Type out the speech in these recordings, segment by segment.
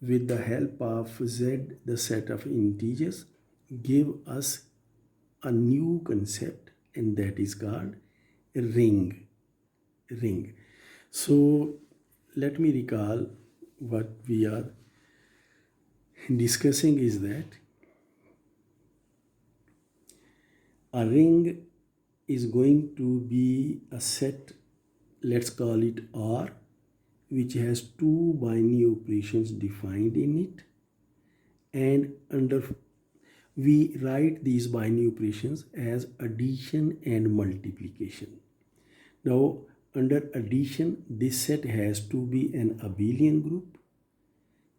with the help of z, the set of integers, give us a new concept, and that is called ring. So let me recall what we are discussing is that a ring is going to be a set, let's call it R, which has two binary operations defined in it, and we write these binary operations as addition and multiplication. Now under addition, this set has to be an abelian group.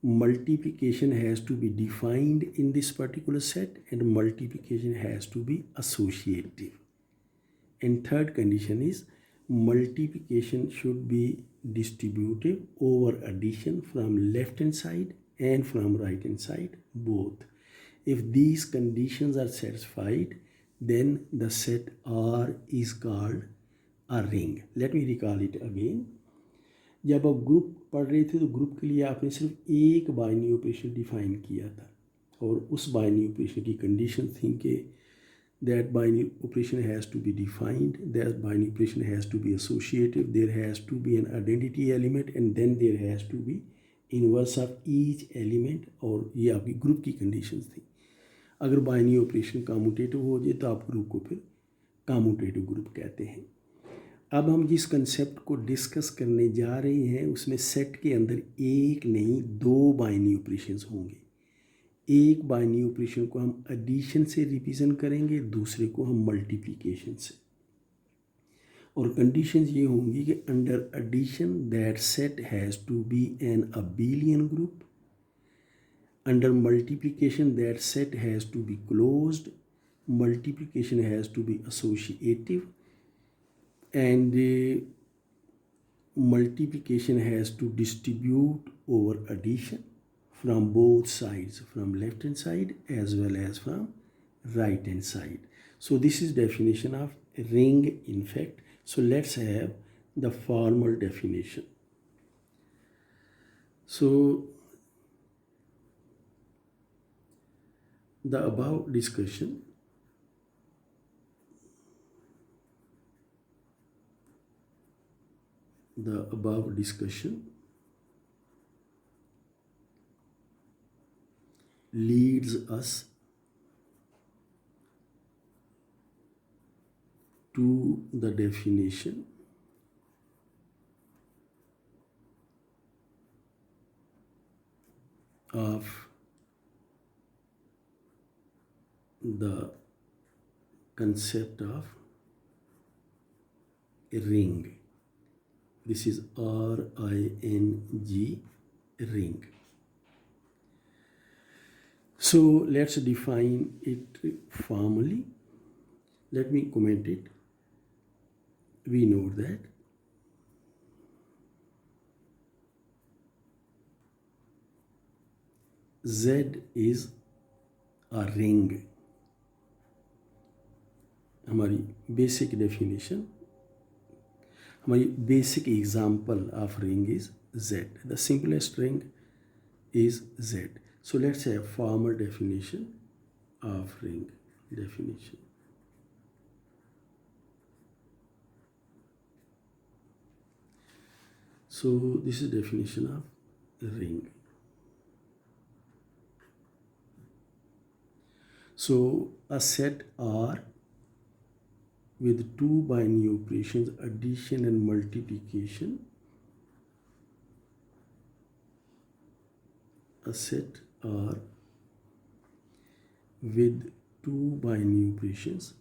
Multiplication has to be defined in this particular set, and multiplication has to be associative. And third condition is multiplication should be distributive over addition from left hand side and from right hand side both. If these conditions are satisfied, then the set R is called a ring. Let me recall it again. जब आप group पढ़ रहे थे तो group के लिए आपने सिर्फ एक बाइनरी ऑपरेशन डिफाइन किया था, और उस बाइनरी ऑपरेशन की कंडीशन थी कि that binary operation has to be defined, that binary operation has to be associative, there has to be an identity element, and then there has to be inverse of each element, और ये आपकी group की conditions थी. अगर binary operation commutative हो जाए तो आप ग्रुप को फिर कम्यूटेटिव ग्रुप कहते हैं. अब हम जिस कंसेप्ट को डिस्कस करने जा रहे हैं उसमें सेट के अंदर एक नहीं दो बाइनरी ऑपरेशंस होंगे. एक बाइनरी ऑपरेशन को हम एडिशन से रिप्रेजेंट करेंगे, दूसरे को हम मल्टीप्लिकेशन से. और कंडीशंस ये होंगी कि under addition that set has to be an abelian group. Under multiplication that set has to be closed. Multiplication has to be associative, and multiplication has to distribute over addition from both sides, from left hand side as well as from right hand side. So this is definition of ring in fact. So let's have the formal definition. So the above discussion leads us to the definition of the concept of a ring. This is R-I-N-G, ring. So let's define it formally. Let me comment it. We know that Z is a ring. हमारी basic definition, हमारी basic example of ring is Z. The simplest ring is Z. So let's have formal definition of ring. Definition. So this is definition of ring. So a set R with two binary operations, addition and multiplication. A set R with two binary operations,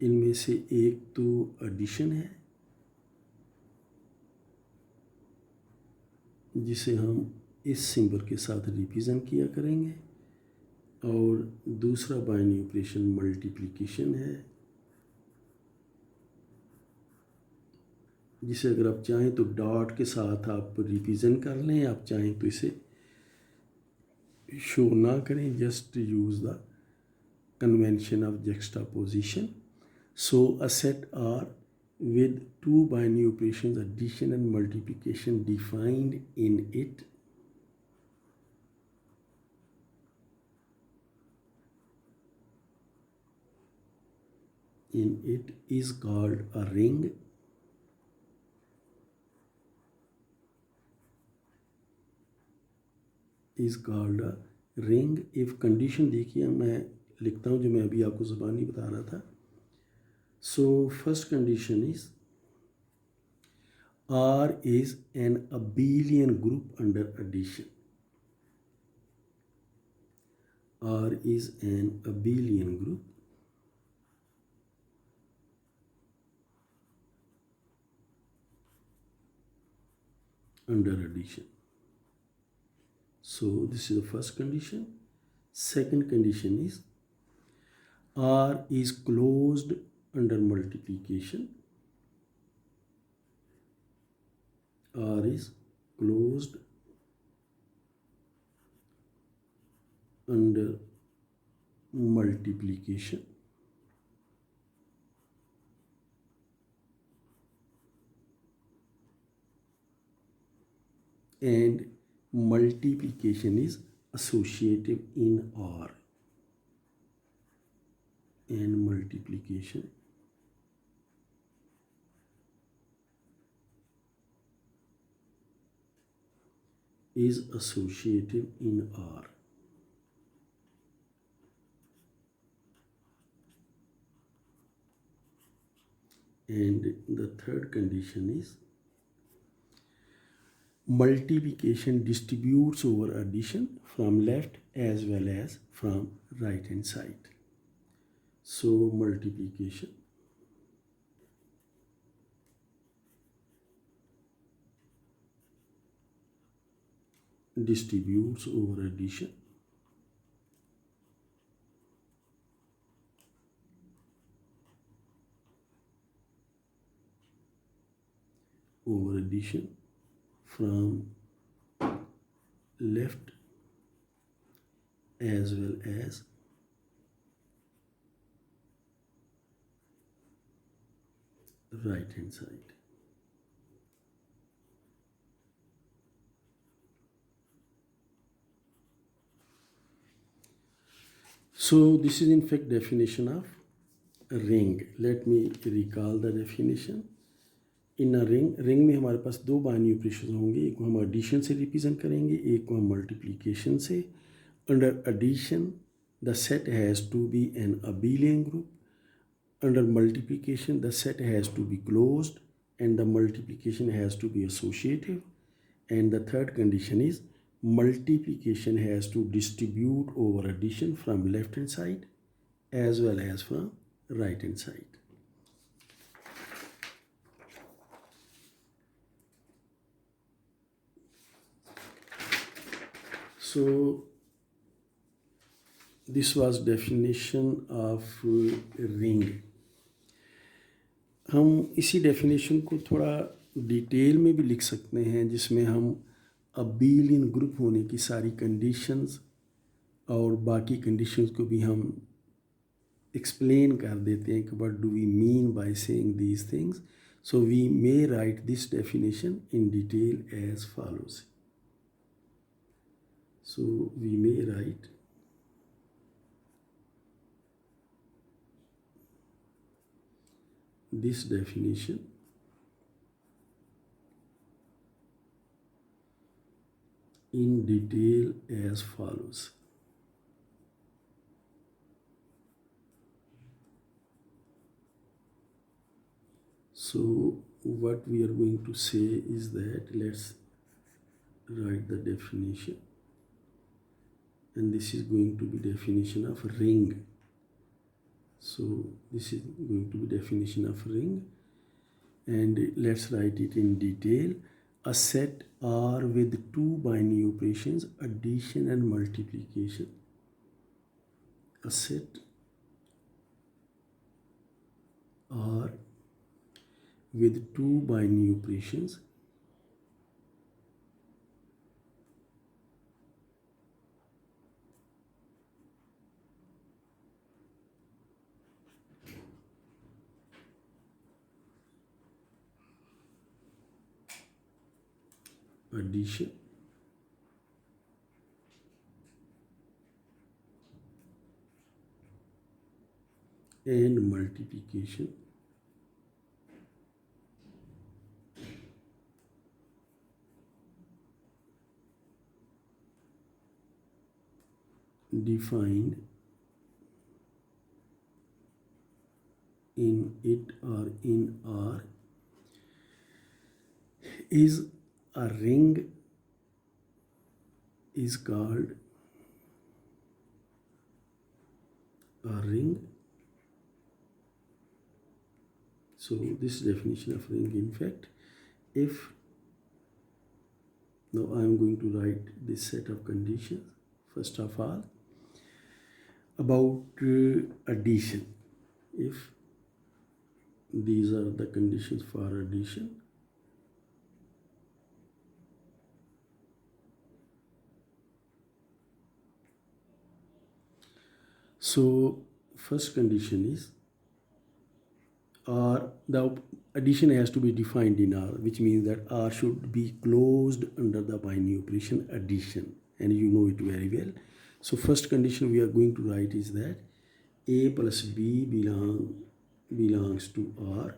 इनमें से एक तो addition है जिसे हम इस symbol के साथ रिप्रेजेंट किया करेंगे, और दूसरा बाइनरी ऑपरेशन मल्टीप्लिकेशन है जिसे अगर आप चाहें तो डॉट के साथ आप रिप्रेजेंट कर लें, आप चाहें तो इसे शो ना करें, just use the convention of juxtaposition. So a set R with two binary operations addition and multiplication defined in it is called a ring. Is called a ring if condition देखिए मैं लिखता हूँ जो मैं अभी आपको ज़बानी बता रहा था. So first condition is R is an abelian group under addition. R is an abelian group under addition. So this is the first condition. Second condition is R is closed under multiplication. R is closed under multiplication. And multiplication is associative in R. And multiplication is associative in R. And the third condition is multiplication distributes over addition from left as well as from right hand side. So multiplication distributes over addition from left as well as right hand side. So this is in fact definition of a ring. Let me recall the definition. In ring में हमारे पास दो binary operation होंगे, एक को हम addition से represent करेंगे, एक को हम मल्टीप्लिकेशन से. Under addition the set has to be an abelian group. Under multiplication the set has to be closed and the multiplication has to be associative. And the third condition is multiplication has to distribute over addition from left hand side as well as from right hand side. So this was definition of ring. हम इसी definition को थोड़ा detail में भी लिख सकते हैं, जिसमें हम abelian ग्रुप होने की सारी कंडीशंस और बाकी कंडीशंस को भी हम एक्सप्लेन कर देते हैं कि what do we mean by saying these things. So we may write this definition in detail as follows. So we may write this definition in detail as follows. So what we are going to say is that let's write the definition. And this is going to be definition of ring. So this is going to be definition of ring, and let's write it in detail. A set R with two binary operations addition and multiplication. A set R with two binary operations addition and multiplication defined in it or in R is a ring is called a ring. So this definition of ring, in fact, if now I am going to write this set of conditions. First of all, about addition. If these are the conditions for addition, so first condition is R, the addition has to be defined in R, which means that R should be closed under the binary operation addition, and you know it very well. So first condition we are going to write is that A plus B belongs to R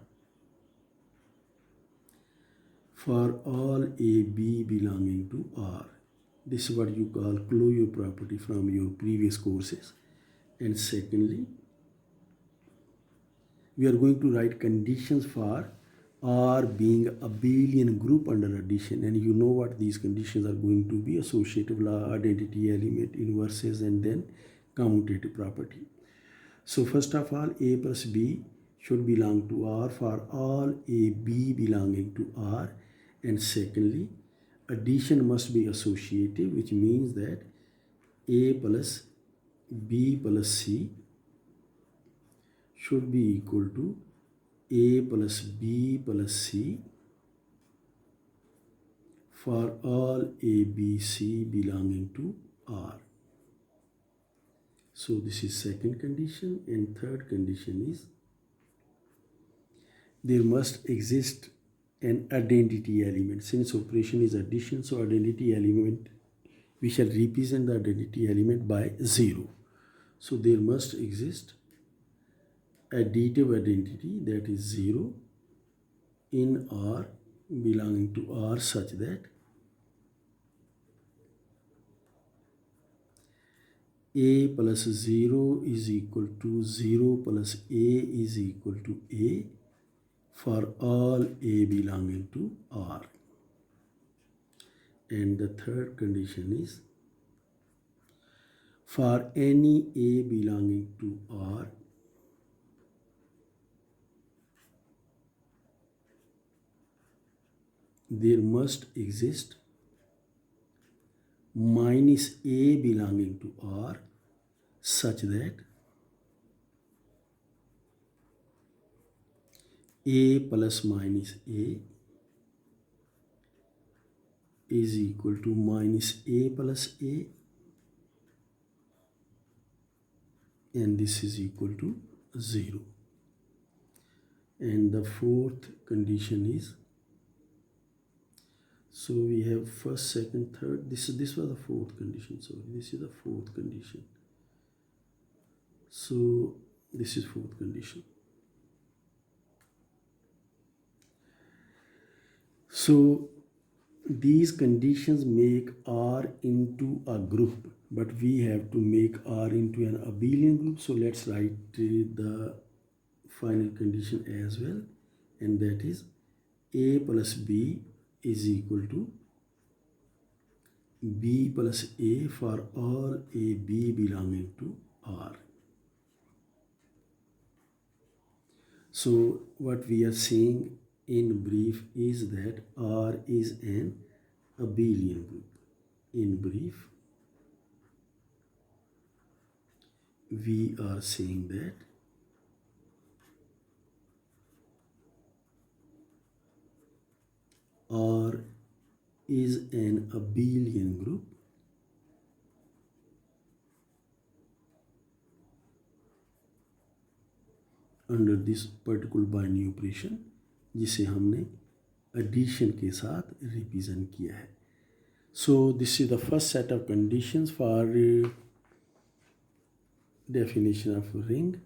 for all A, B belonging to R. This is what you call closure property from your previous courses. And secondly, we are going to write conditions for R being abelian group under addition, and you know what these conditions are going to be: associative law, identity element, inverses, and then commutative property. So first of all, A plus B should belong to R for all A, B belonging to R. And secondly, addition must be associative, which means that A plus B plus C should be equal to A plus B plus C for all A, B, C belonging to R. So this is second condition. And third condition is there must exist an identity element. Since operation is addition, so identity element, we shall represent the identity element by 0. So there must exist additive identity, that is 0, in R belonging to R, such that A plus 0 is equal to 0 plus A is equal to A for all A belonging to R. And the third condition is for any A belonging to R, there must exist minus A belonging to R such that A plus minus A is equal to minus A plus A, and this is equal to 0. And the fourth condition is, so we have first, second, third. This was the fourth condition. So this is the fourth condition. So this is fourth condition. So these conditions make R into a group, but we have to make R into an abelian group. So let's write the final condition as well, and that is A plus B is equal to B plus A for all A, B belonging to R. So what we are saying in brief is that R is an abelian group. In brief, we are saying that R is an abelian group under this particular binary operation, जिसे हमने addition के साथ represent किया है. So this is the first set of conditions for definition of a ring,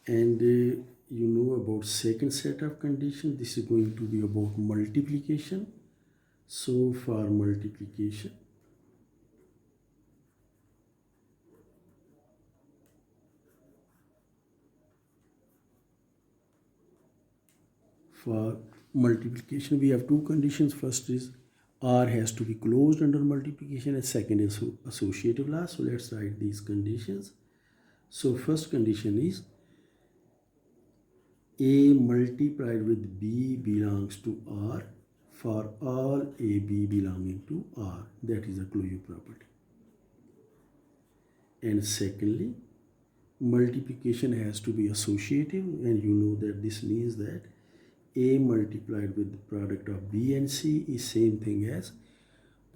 and you know about second set of conditions. This is going to be about multiplication. So for multiplication, we have two conditions. First is R has to be closed under multiplication, and second is associative law. So let's write these conditions. So first condition is A multiplied with B belongs to R for all AB belonging to R. That is a closure property. And secondly, multiplication has to be associative, and you know that this means that A multiplied with the product of B and C is same thing as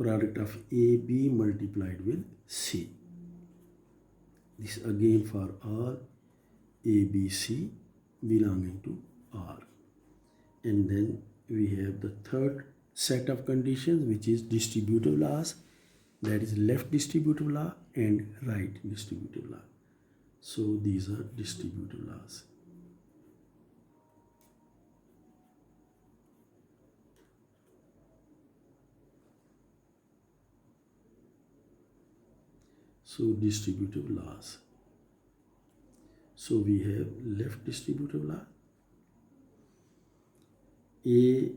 product of AB multiplied with C. This again for all ABC belonging to R. And then we have the third set of conditions, which is distributive laws. That is left distributive law and right distributive law. So these are distributive laws. So distributive laws. So we have left distributive law. A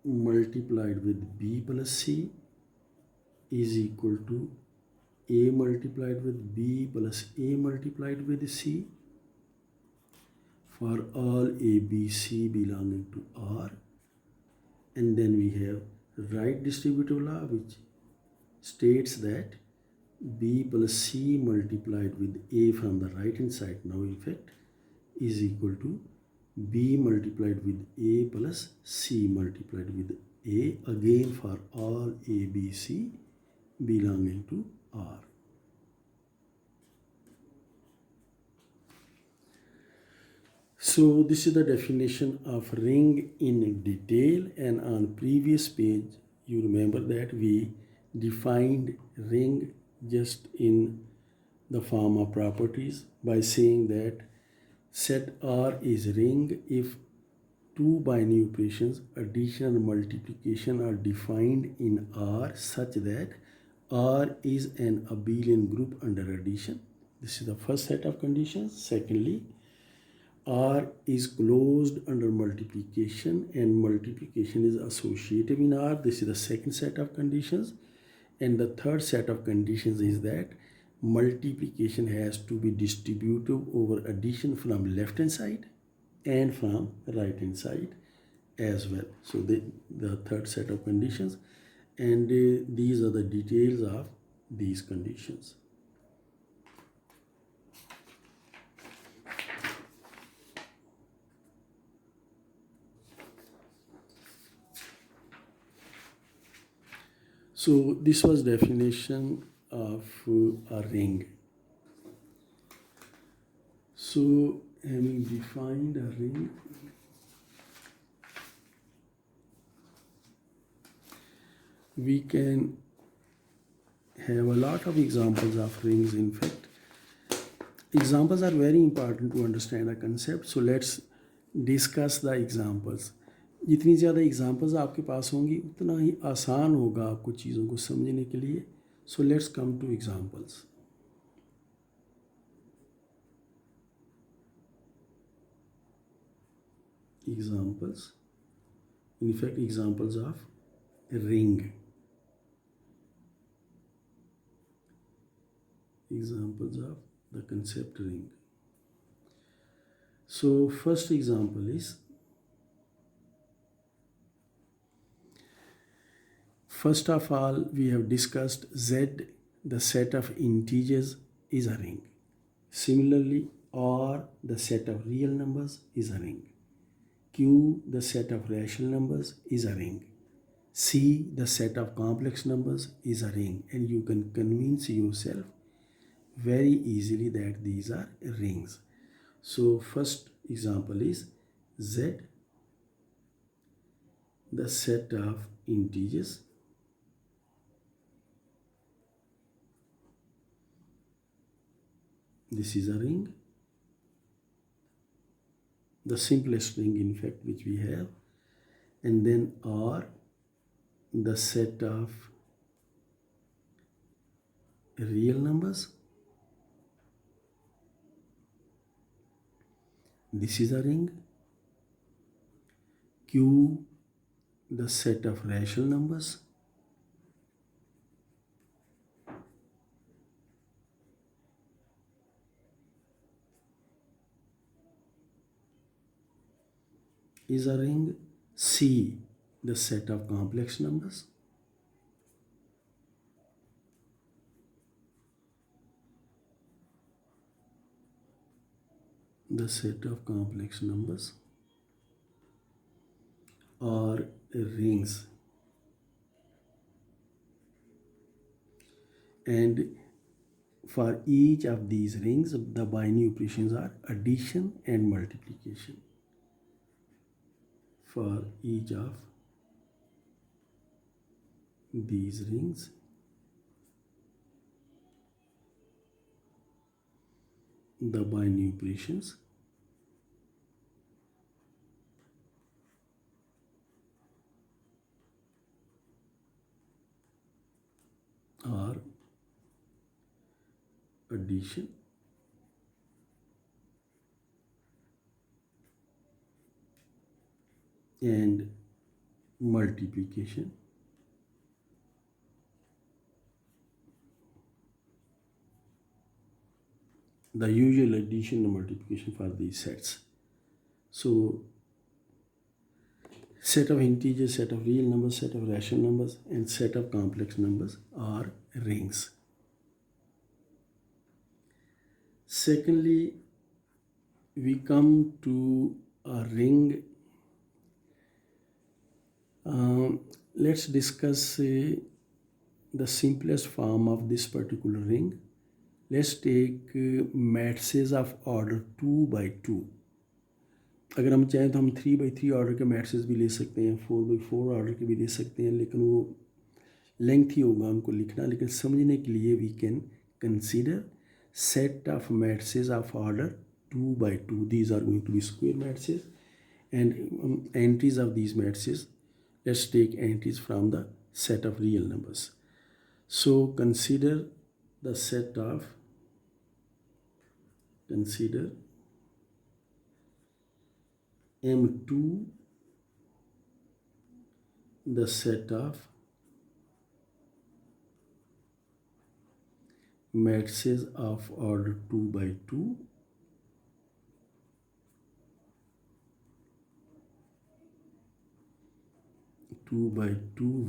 multiplied with B plus C is equal to A multiplied with B plus A multiplied with C for all ABC belonging to R. And then we have right distributive law, which states that B plus C multiplied with A from the right hand side now in fact is equal to B multiplied with A plus C multiplied with A, again for all ABC belonging to R. So this is the definition of ring in detail, and on previous page you remember that we defined ring just in the form of properties by saying that set R is ring if two binary operations addition and multiplication are defined in R such that R is an abelian group under addition. This is the first set of conditions. Secondly, R is closed under multiplication and multiplication is associative in R. This is the second set of conditions. And the third set of conditions is that multiplication has to be distributive over addition from left hand side and from right hand side as well. So the third set of conditions, and these are the details of these conditions. So this was definition of a ring. So having defined a ring, we can have a lot of examples of rings. In fact, examples are very important to understand a concept. So let's discuss the examples. जितनी ज़्यादा examples आपके पास होंगी उतना ही आसान होगा आपको चीज़ों को समझने के लिए. सो let's come two examples. Examples, in fact examples of ring. Examples of the concept ring. So first example is, first of all we have discussed Z, the set of integers, is a ring. Similarly, R, the set of real numbers, is a ring. Q, the set of rational numbers, is a ring. C, the set of complex numbers, is a ring. And you can convince yourself very easily that these are rings. So first example is Z, the set of integers, This is a ring, the simplest ring in fact which we have, and then R, the set of real numbers. This is a ring. Q, the set of rational numbers. Is a ring. C, the set of complex numbers. The set of complex numbers are rings. And for each of these rings, the binary operations are addition and multiplication. For each of these rings, the binary operations are addition and multiplication. The usual addition and multiplication for these sets. So set of integers, set of real numbers, set of rational numbers, and set of complex numbers are rings. Secondly, we come to a ring. Let's discuss the simplest form of this particular ring. Let's take matrices of order 2 by 2. अगर हम चाहें तो हम 3 by 3 order के matrices भी ले सकते हैं, 4 by 4 ऑर्डर के भी ले सकते हैं, लेकिन वो लेंथी होगा उनको लिखना. लेकिन समझने के लिए we can consider set of matrices of order 2 by 2. These are going to be square matrices, and entries of these matrices, let's take entries from the set of real numbers. So consider the set of, consider M2 the set of matrices of order 2 by 2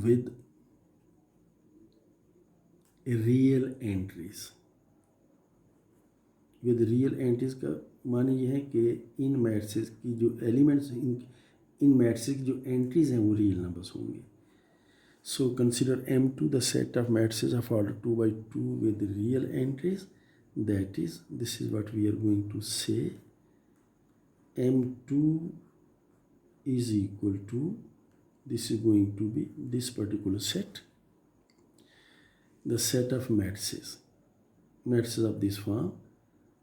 with real entries. With real entries का माने ये है कि इन matrices की जो elements, इन matrices की जो entries हैं वो रियल नंबर्स होंगे. So consider M2 the set of matrices of order 2 by 2 with real entries. That is, this is what we are going to say. M2 is equal to, this is going to be this particular set, the set of matrices of this form.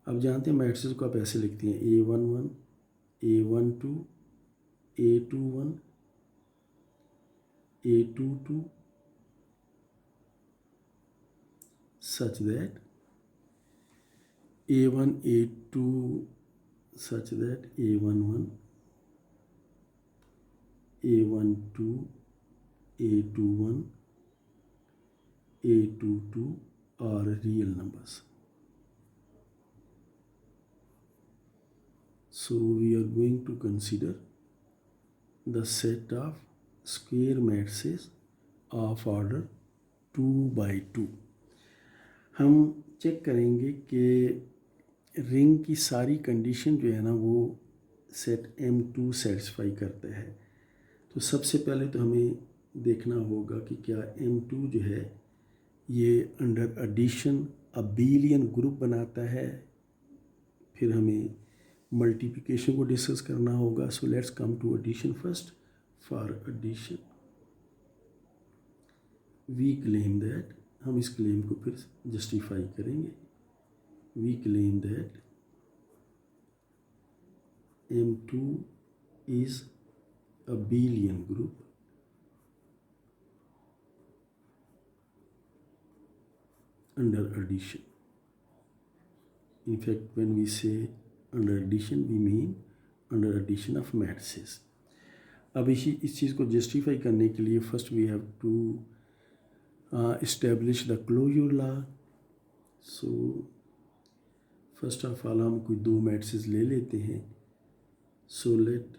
अब जानते हैं matrices को आप ऐसे लिखते हैं A11, A12, A21, A22, such that A1, A2, such that A11, A12, A21, A22 are real numbers. So we are going to consider the set of square matrices of order 2 by 2. हम check करेंगे कि ring की सारी condition जो है ना वो set M2 satisfy करता है. तो सबसे पहले तो हमें देखना होगा कि क्या M2 जो है ये अंडर एडिशन अबेलियन ग्रुप बनाता है. फिर हमें मल्टीप्लिकेशन को डिस्कस करना होगा. So let's come to addition first. For addition we claim that, हम इस क्लेम को फिर जस्टिफाई करेंगे. we claim that M2 is a abelian group under addition. In fact, when we say under addition, we mean under addition of matrices. अब इस चीज़ को justify करने के लिए first we have to establish the closure law. So first of all हम कोई दो matrices ले लेते हैं. सो लेट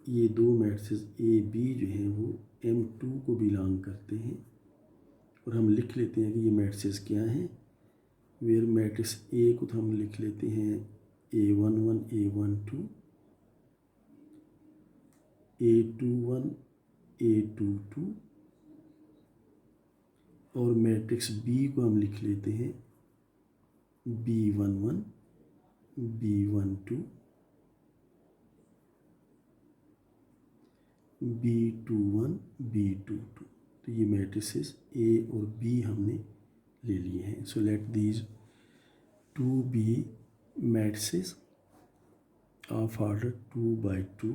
ये दो मैट्रिसेस ए बी जो हैं वो M2 को बिलोंग करते हैं और हम लिख लेते हैं कि ये मैट्रिसेस क्या हैं. वेयर मैट्रिक्स ए को तो हम लिख लेते हैं A11 A12 A21 A22 और मैट्रिक्स बी को हम लिख लेते हैं B11 B12 B21 B22. तो ये मैट्रिसेस ए और बी हमने ले लिए हैं. So let these two be matrices of order 2 by 2.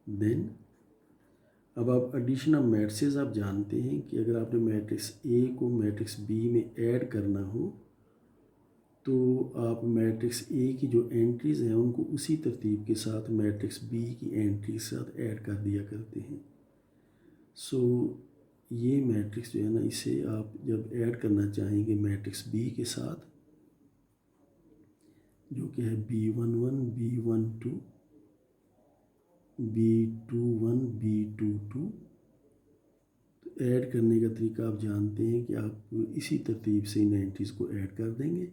Then अब आप एडिशन ऑफ मैट्रिसेस आप जानते हैं कि अगर आपने मैट्रिक्स ए को मैट्रिक्स बी में ऐड करना हो तो आप मैट्रिक्स ए की जो एंट्रीज़ हैं उनको उसी तरतीब के साथ मैट्रिक्स बी की एंट्री के साथ ऐड कर दिया करते हैं. सो ये मैट्रिक्स जो है ना, इसे आप जब ऐड करना चाहेंगे मैट्रिक्स बी के साथ जो कि है B11 B12 B21 B22, तो ऐड करने का तरीका आप जानते हैं कि आप इसी तरतीब से इन एंट्रीज़ को ऐड कर देंगे.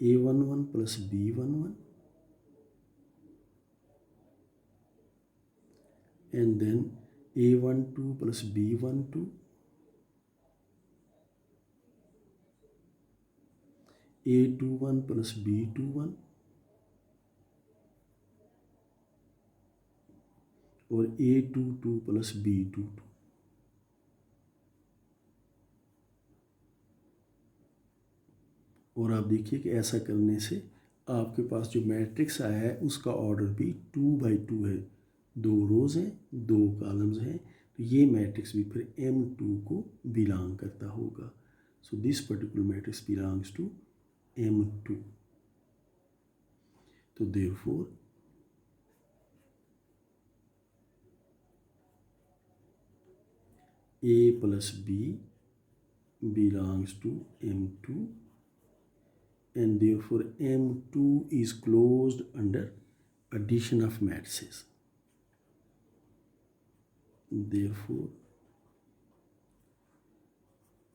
A11 plus B11 and then A12 plus B12 A21 plus B21 और A22 प्लस B22. और आप देखिए कि ऐसा करने से आपके पास जो मैट्रिक्स आया है उसका ऑर्डर भी 2 by 2 है. दो रोज़ हैं, दो कॉलम्स हैं, तो ये मैट्रिक्स भी फिर M2 को बिलोंग करता होगा. So this particular matrix belongs to M2. तो therefore A plus B belongs to M2 and therefore M2 is closed under addition of matrices. Therefore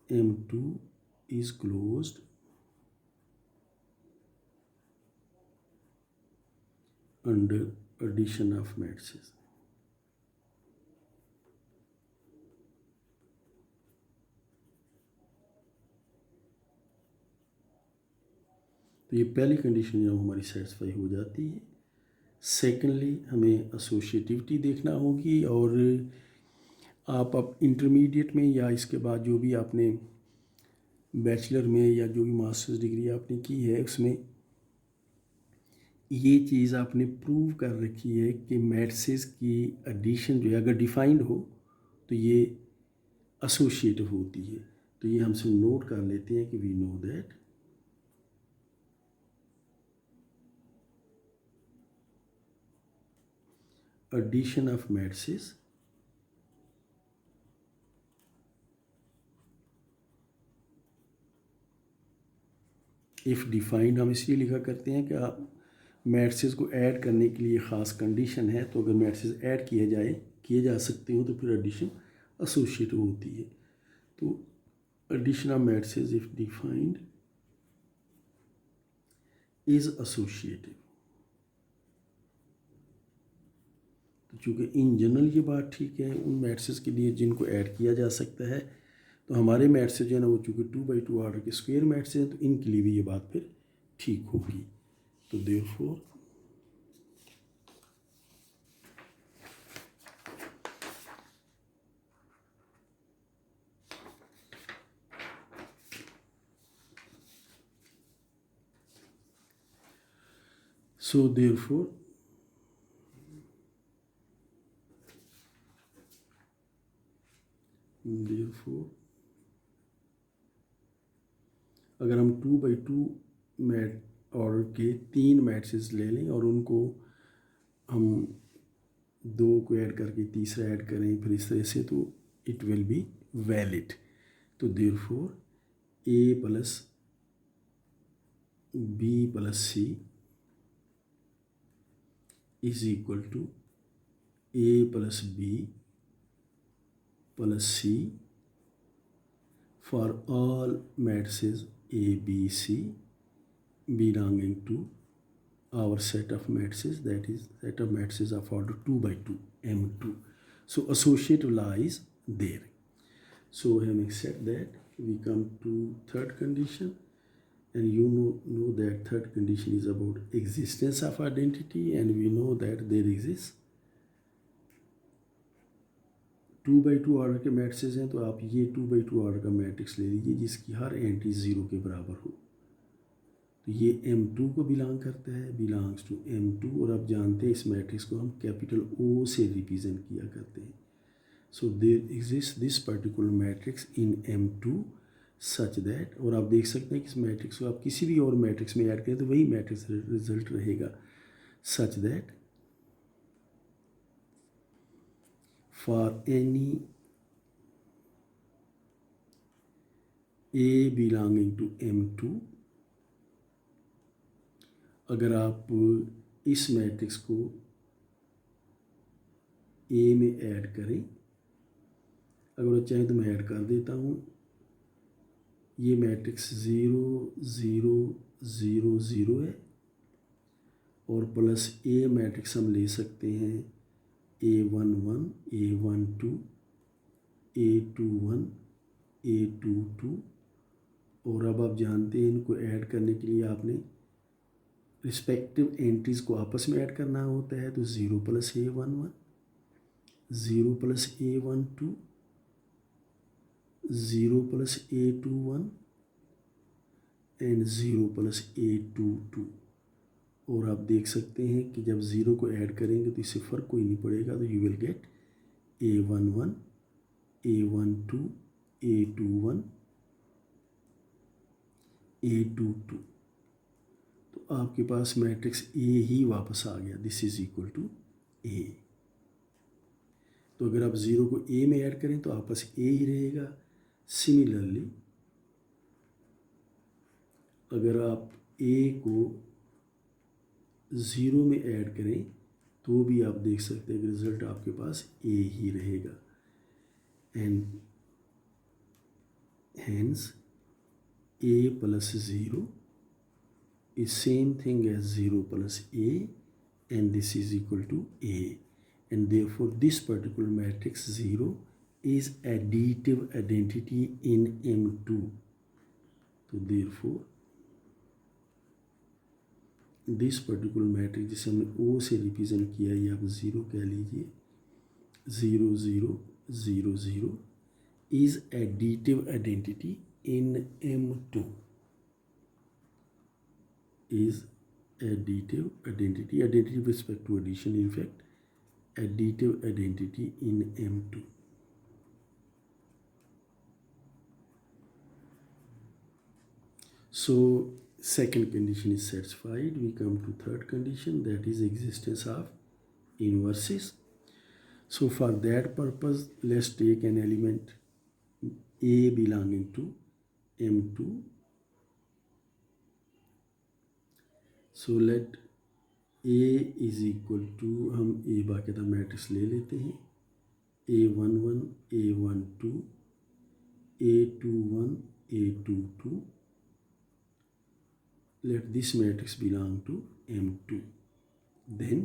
M2 is closed under addition of matrices. तो ये पहली condition जो हमारी satisfy हो जाती है. Secondly हमें एसोसिएटिविटी देखना होगी. और आप अब इंटरमीडिएट में या इसके बाद जो भी आपने बैचलर में या जो भी मास्टर्स डिग्री आपने की है उसमें ये चीज़ आपने प्रूव कर रखी है कि मैट्रिसेस की एडिशन जो है अगर डिफाइंड हो तो ये एसोसिएटिव होती है. तो ये हमसे नोट कर लेते हैं कि we know that addition of matrices if defined हम इसलिए लिखा करते हैं कि आप मैट्रिसेस को ऐड करने के लिए ख़ास कंडीशन है. तो अगर मैट्रिसेस ऐड किए जा सकते हो तो फिर एडिशन एसोसिएटिव होती है. तो addition of matrices if defined is associative. तो चूँकि इन जनरल ये बात ठीक है उन मैट्रिसेस के लिए जिनको ऐड किया जा सकता है, तो हमारे मैट्रिसेस जो है ना वो चूँकि 2 by 2 ऑर्डर के स्क्वायर मैट्रिसेस हैं तो इनके लिए भी ये बात फिर ठीक होगी. तो देयरफॉर So therefore अगर हम 2/2 मैट ऑर्डर के 3 मैट्रिसेस ले लें और उनको हम 2 को ऐड करके तीसरा ऐड करें फिर इस तरह से, तो इट विल बी वैलिड. तो therefore A plus B plus C is equal to A plus B plus C for all matrices A, B, C belonging to our set of matrices, that is set of matrices of order 2/2 M2. So associative lies there. So having said that, we come to third condition, and you know that third condition is about existence of identity, and we know that there exists 2/2 order के matrices हैं. तो आप ये 2/2 order का matrix ले लीजिए जिसकी हर entry 0 के बराबर हो. तो ये M2 को बिलोंग करता है, बिलोंग्स टू M2. और आप जानते हैं इस मैट्रिक्स को हम कैपिटल O से रिप्रेजेंट किया करते हैं. So there exist this particular matrix in M2 such that, और आप देख सकते हैं कि इस मैट्रिक्स को आप किसी भी और मैट्रिक्स में ऐड करें तो वही मैट्रिक्स रिजल्ट रहेगा. Such that for any A belonging to M2, अगर आप इस मैट्रिक्स को A में ऐड करें, अगर चाहें तो मैं ऐड कर देता हूँ. ये मैट्रिक्स 0 0 0 0 है और प्लस A मैट्रिक्स हम ले सकते हैं A11 A12 A21 A22. और अब आप जानते हैं इनको ऐड करने के लिए आपने रिस्पेक्टिव एंट्रीज़ को आपस में ऐड करना होता है. तो 0 + A11 0 + A12 0 + A21 and 0 + A22. और आप देख सकते हैं कि जब 0 को ऐड करेंगे तो इससे फ़र्क कोई नहीं पड़ेगा. तो you will get A11 A12 A21 A22. तो आपके पास मैट्रिक्स A ही वापस आ गया. This is equal to A. तो अगर आप 0 को A में ऐड करें तो आपस A ही रहेगा. सिमिलरली अगर आप A को 0 में ऐड करें तो भी आप देख सकते हैं कि रिज़ल्ट आपके पास A ही रहेगा. And hence A + 0 is same thing as 0 + A, and this is equal to A, and therefore this particular matrix 0 is additive identity in M2. तो therefore दिस पर्टिकुलर मैट्रिक्स जिसे हमने O से represent किया, ये आप 0 कह लीजिए, 0 0 0 0 is additive identity in M2. Is additive identity with respect to addition, in fact additive identity in M2. So second condition is satisfied. We come to third condition, that is existence of inverses. So for that purpose, let's take an element A belonging to M2. So let A is equal to, हम A बाकायदा matrix ले लेते हैं, A11 A12 A21 A22. Let this matrix belong to M2. Then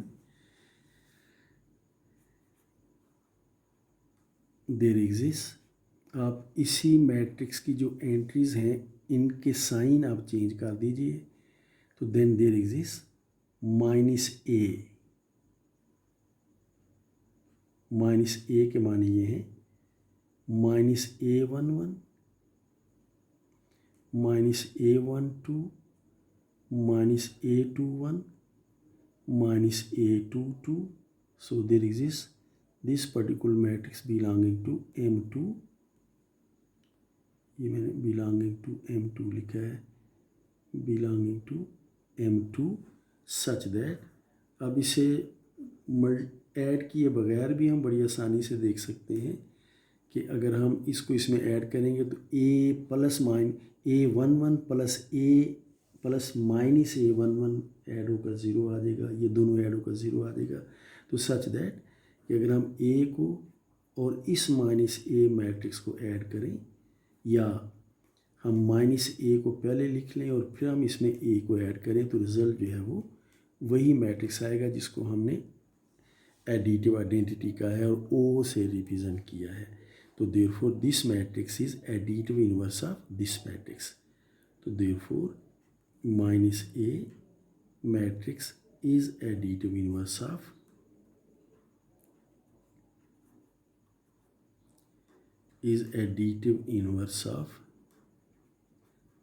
there exists, आप इसी matrix की जो entries हैं इनके साइन आप चेंज कर दीजिए. तो then there exist -A. -A के माने ये हैं -A11 -A12 -A21 minus A22. So there exists this particular matrix belonging to M2, ये मैंने belonging to M2 लिखा है, belonging to M2 such that, अब इसे ऐड किए बगैर भी हम बड़ी आसानी से देख सकते हैं कि अगर हम इसको इसमें ऐड करेंगे तो A11 plus A plus minus A11 add होकर 0 आ जाएगा, ये दोनों ऐड होकर 0 आ जाएगा। तो सच दैट कि अगर हम A को और इस माइनस A मैट्रिक्स को ऐड करें, या हम माइनस A को पहले लिख लें और फिर हम इसमें A को ऐड करें, तो रिज़ल्ट जो है वो वही मैट्रिक्स आएगा जिसको हमने एडिटिव आइडेंटिटी का है और O से रिप्रेजेंट किया है। तो therefore this matrix is additive inverse of this matrix. तो therefore minus A matrix is additive inverse of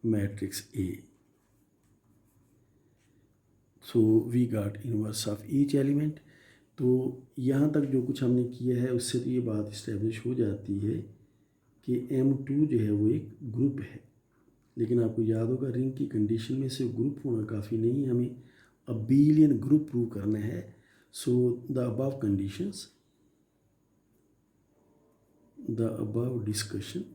matrix A. So we got inverse of each element. तो यहाँ तक जो कुछ हमने किया है उससे तो ये बात इस्टेब्लिश हो जाती है कि M2 जो है वो एक ग्रुप है, लेकिन आपको याद होगा रिंग की कंडीशन में सिर्फ ग्रुप होना काफ़ी नहीं है, हमें अबेलियन ग्रुप प्रूव करना है। So the above conditions, the above discussion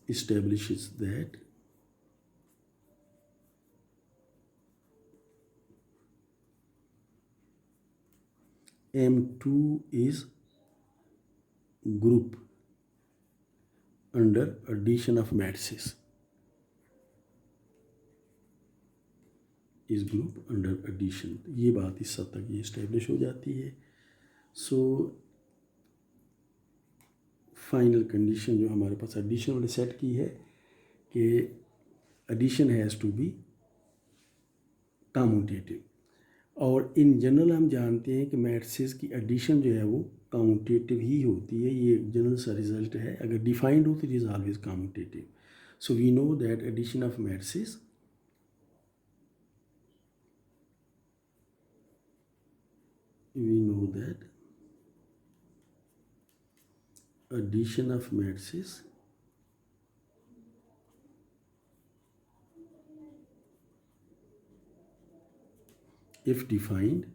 establishes that M2 is group under addition of matrices, इस ग्रुप अंडर एडिशन, ये बात इस हद तक ये इस्टेब्लिश हो जाती है। सो फाइनल कंडीशन जो हमारे पास एडिशन वाले सेट की है कि addition has to be commutative, और इन जनरल हम जानते हैं कि मैट्रिसेस की एडिशन जो है वो कम्यूटेटिव ही होती है, ये जनरल सा रिजल्ट है। अगर डिफाइंड हो तो it is always commutative. So we know that addition of matrices we know that addition of matrices if defined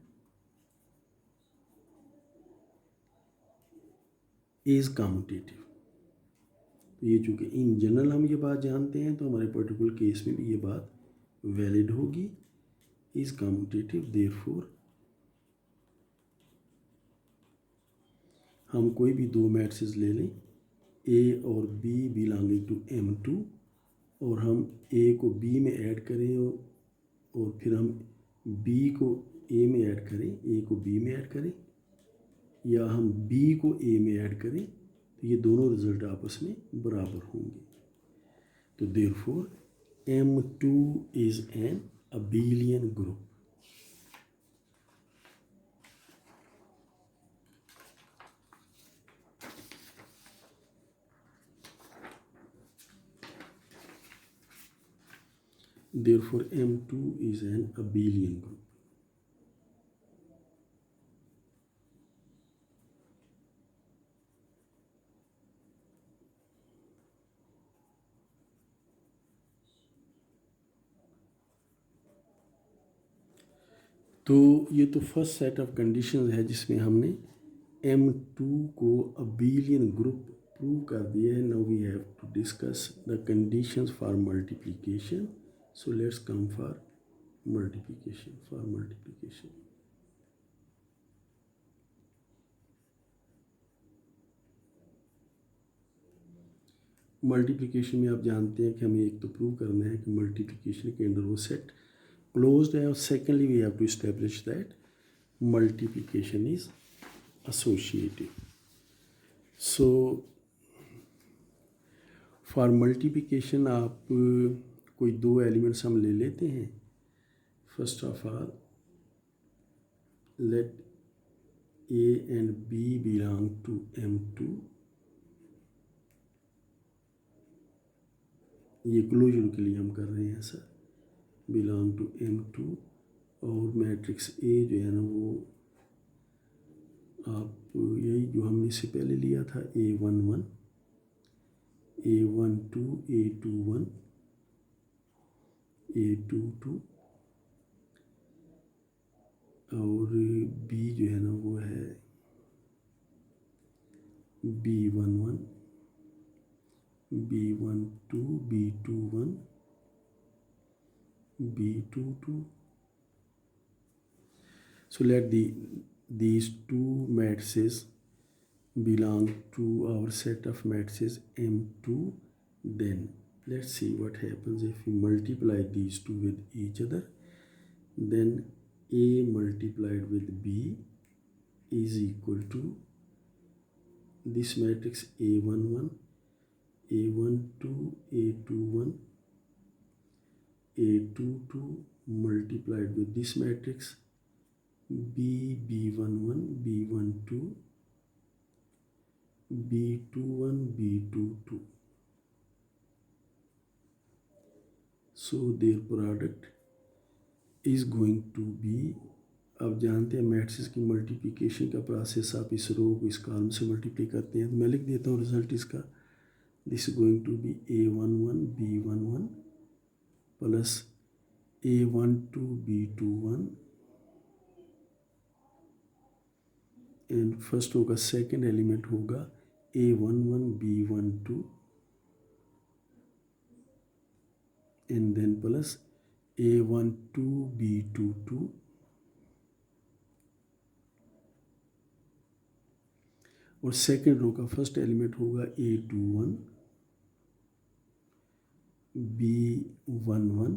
is commutative। तो ये चूँकि इन जनरल हम ये बात जानते हैं तो हमारे पर्टिकुलर केस में भी ये बात वैलिड होगी, इज कम्यूटेटिव। देयरफॉर हम कोई भी दो मैट्रिसेस ले लें A और B बिलोंगिंग टू M2, और हम A को B में ऐड करें और फिर हम B को A में ऐड करें, A को B में ऐड करें, या हम B को A में ऐड करें, तो ये दोनों रिजल्ट आपस में बराबर होंगे। तो therefore M2 is an abelian group. Therefore, M2 is an abelian group. तो ये तो फर्स्ट सेट ऑफ कंडीशंस है जिसमें हमने M2 को अबेलियन ग्रुप प्रूव कर दिया है। Now we have to discuss the conditions for multiplication. So let's come for multiplication. For multiplication, multiplication में आप जानते हैं कि हमें एक तो प्रूव करना है कि मल्टीप्लिकेशन के अंदर वो सेट क्लोज्ड है, और secondly we have to establish that multiplication is associative. So for multiplication आप कोई दो एलिमेंट्स हम ले लेते हैं। First of all let A and B belong to M2। ये क्लोजर के लिए हम कर रहे हैं सर। बिलोंग टू M2 और मैट्रिक्स ए जो है ना वो आप यही जो हमने इससे पहले लिया था A11 A12 A21 A22 और बी जो है ना वो है B11 B12 B21 B22. So let these two matrices belong to our set of matrices M2. Then let's see what happens if we multiply these two with each other. Then A multiplied with B is equal to this matrix A11 A12 A21 A22 multiplied with this matrix B11 B12 B21 B22. So their product is going to be, अब जानते हैं matrices की multiplication का process, आप इस रो को इस column से मल्टीप्लाई करते हैं, तो मैं लिख देता हूँ रिजल्ट इसका. This is going to be A11 B11 plus A12 B21 and first होगा, सेकेंड एलिमेंट होगा A11 B12 and then plus A12 B22 और सेकेंड रो का फर्स्ट एलिमेंट होगा A21 B11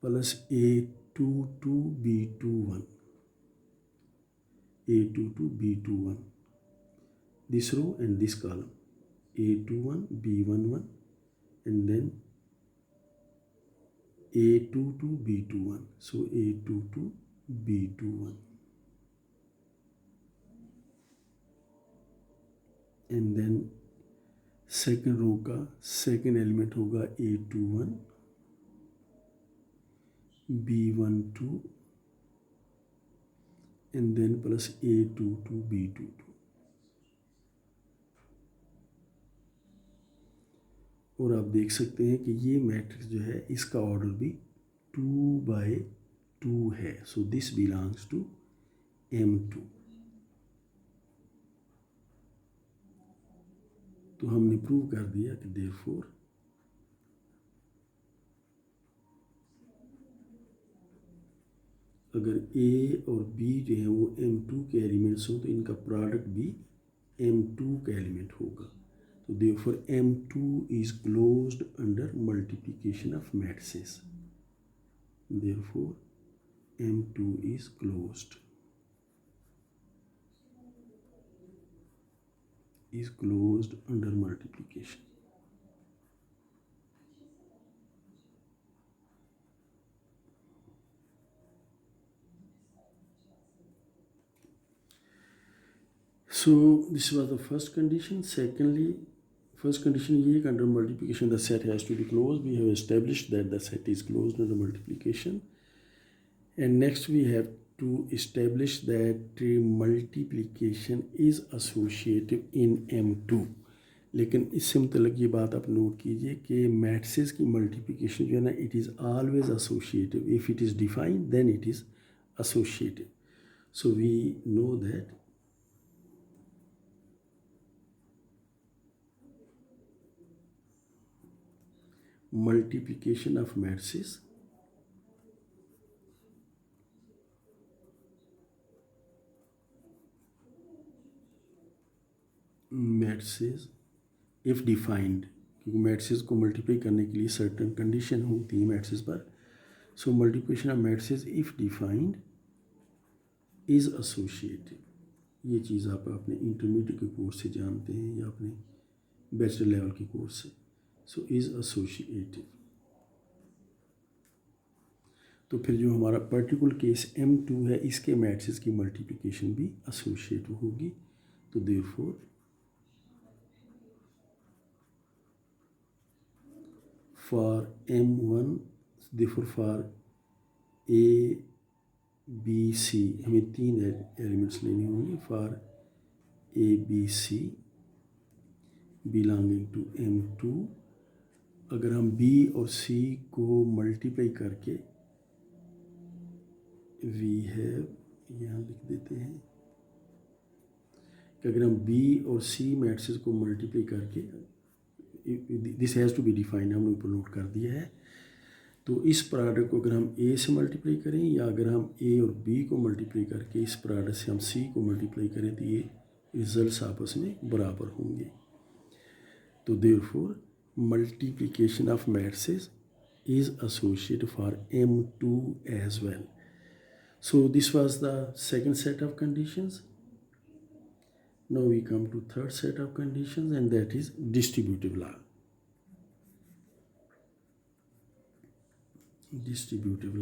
plus A22 B21 A22 B21, this row and this column, A21 B11 and then A22 B21, so A22 B21 and then second row का second element होगा A21 B12 and then plus A22 B22 और आप देख सकते हैं कि ये matrix जो है इसका ऑर्डर भी 2/2 है. So this belongs to M2. तो हमने प्रूव कर दिया कि देयरफॉर अगर A और B जो है वो M2 के एलिमेंट्स हों तो इनका प्रोडक्ट भी M2 का एलिमेंट होगा. तो therefore M2 is closed under multiplication of matrices. Therefore M2 is closed. Is closed under multiplication. So this was the first condition. Secondly, first condition ये कि under multiplication the set has to be closed. We have established that the set is closed under multiplication. And next we have to establish that multiplication is associative in M2. लेकिन इससे मतलब ये बात आप note कीजिए कि matrices की multiplication जो है ना, it is always associative. If it is defined then it is associative. So we know that multiplication of matrices if defined, क्योंकि मैट्रिसेस को मल्टीप्लाई करने के लिए सर्टन कंडीशन होती है मैट्रिसेस पर. So multiplication of matrices if defined is associative. ये चीज़ आप अपने इंटरमीडिएट के कोर्स से जानते हैं या अपने बैचलर लेवल के कोर्स से. So is associative. तो फिर जो हमारा पर्टिकुलर केस M2 है इसके मैट्रिसेस की मल्टीप्लिकेशन भी एसोसिएटिव होगी. तो therefore for M1 therefore for A B C हमें 3 एलिमेंट्स लेने होंगे for A B C belonging to M2। अगर हम B और C को मल्टीप्लाई करके वी हैव यहाँ लिख देते हैं कि अगर हम B और C मैट्रिसेस को मल्टीप्लाई करके, this has to be defined, हमने ऊपर नोट कर दिया है। तो इस प्रोडक्ट को अगर हम A से मल्टीप्लाई करें या अगर हम A और B को मल्टीप्लाई करके इस प्रोडक्ट से हम C को मल्टीप्लाई करें तो ये रिजल्ट्स आपस में बराबर होंगे। तो therefore multiplication of matrices is associated for M2 as well. So this was the second set of conditions. Now we come to third set of conditions, and that is distributive law. Distributive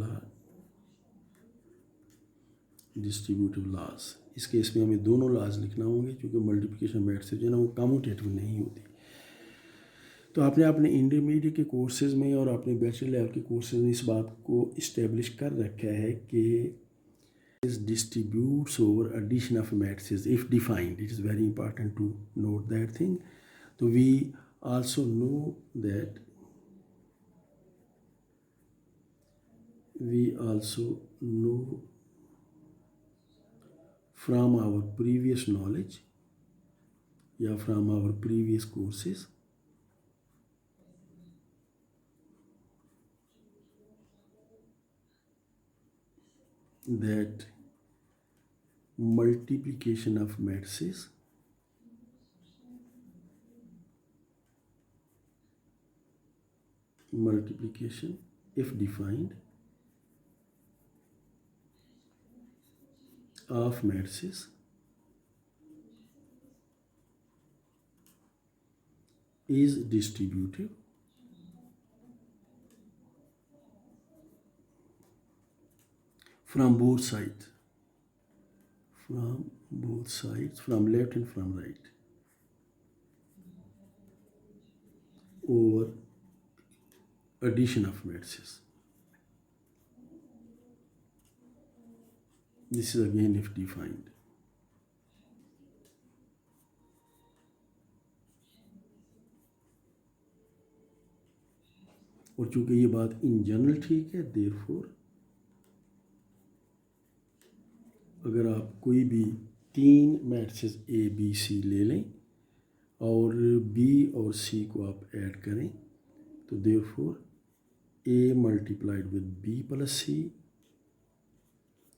laws. इस case में हमें दोनों laws लिखना होंगे क्योंकि multiplication matrices जो है ना वो कम्यूटेटिव नहीं होती। तो आपने अपने इंटरमीडिएट के कोर्सेज में और अपने बैचलर लेवल के कोर्सेज में इस बात को इस्टेब्लिश कर रखा है कि distributes over addition of matrices if defined. It is very important to note that thing. So we also know from our previous knowledge, yeah, from our previous courses, that multiplication of matrices if defined of matrices is distributive from both sides, from left and from right, over addition of matrices. This is again if defined. और चूंकि ये बात in general ठीक है, therefore अगर आप कोई भी 3 मैट्रिसेस A B C ले लें और B और C को आप ऐड करें तो therefore A multiplied with B plus C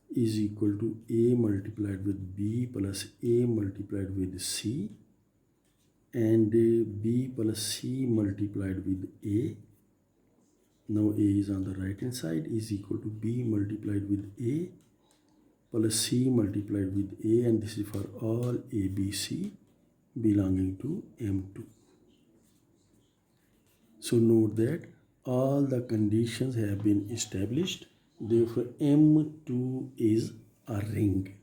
is equal to A multiplied with B plus A multiplied with C, and B plus C multiplied with A. Now A is on the right hand side is equal to B multiplied with A plus C multiplied with A, and this is for all A, B, C belonging to M2. So note that all the conditions have been established. Therefore, M2 is a ring.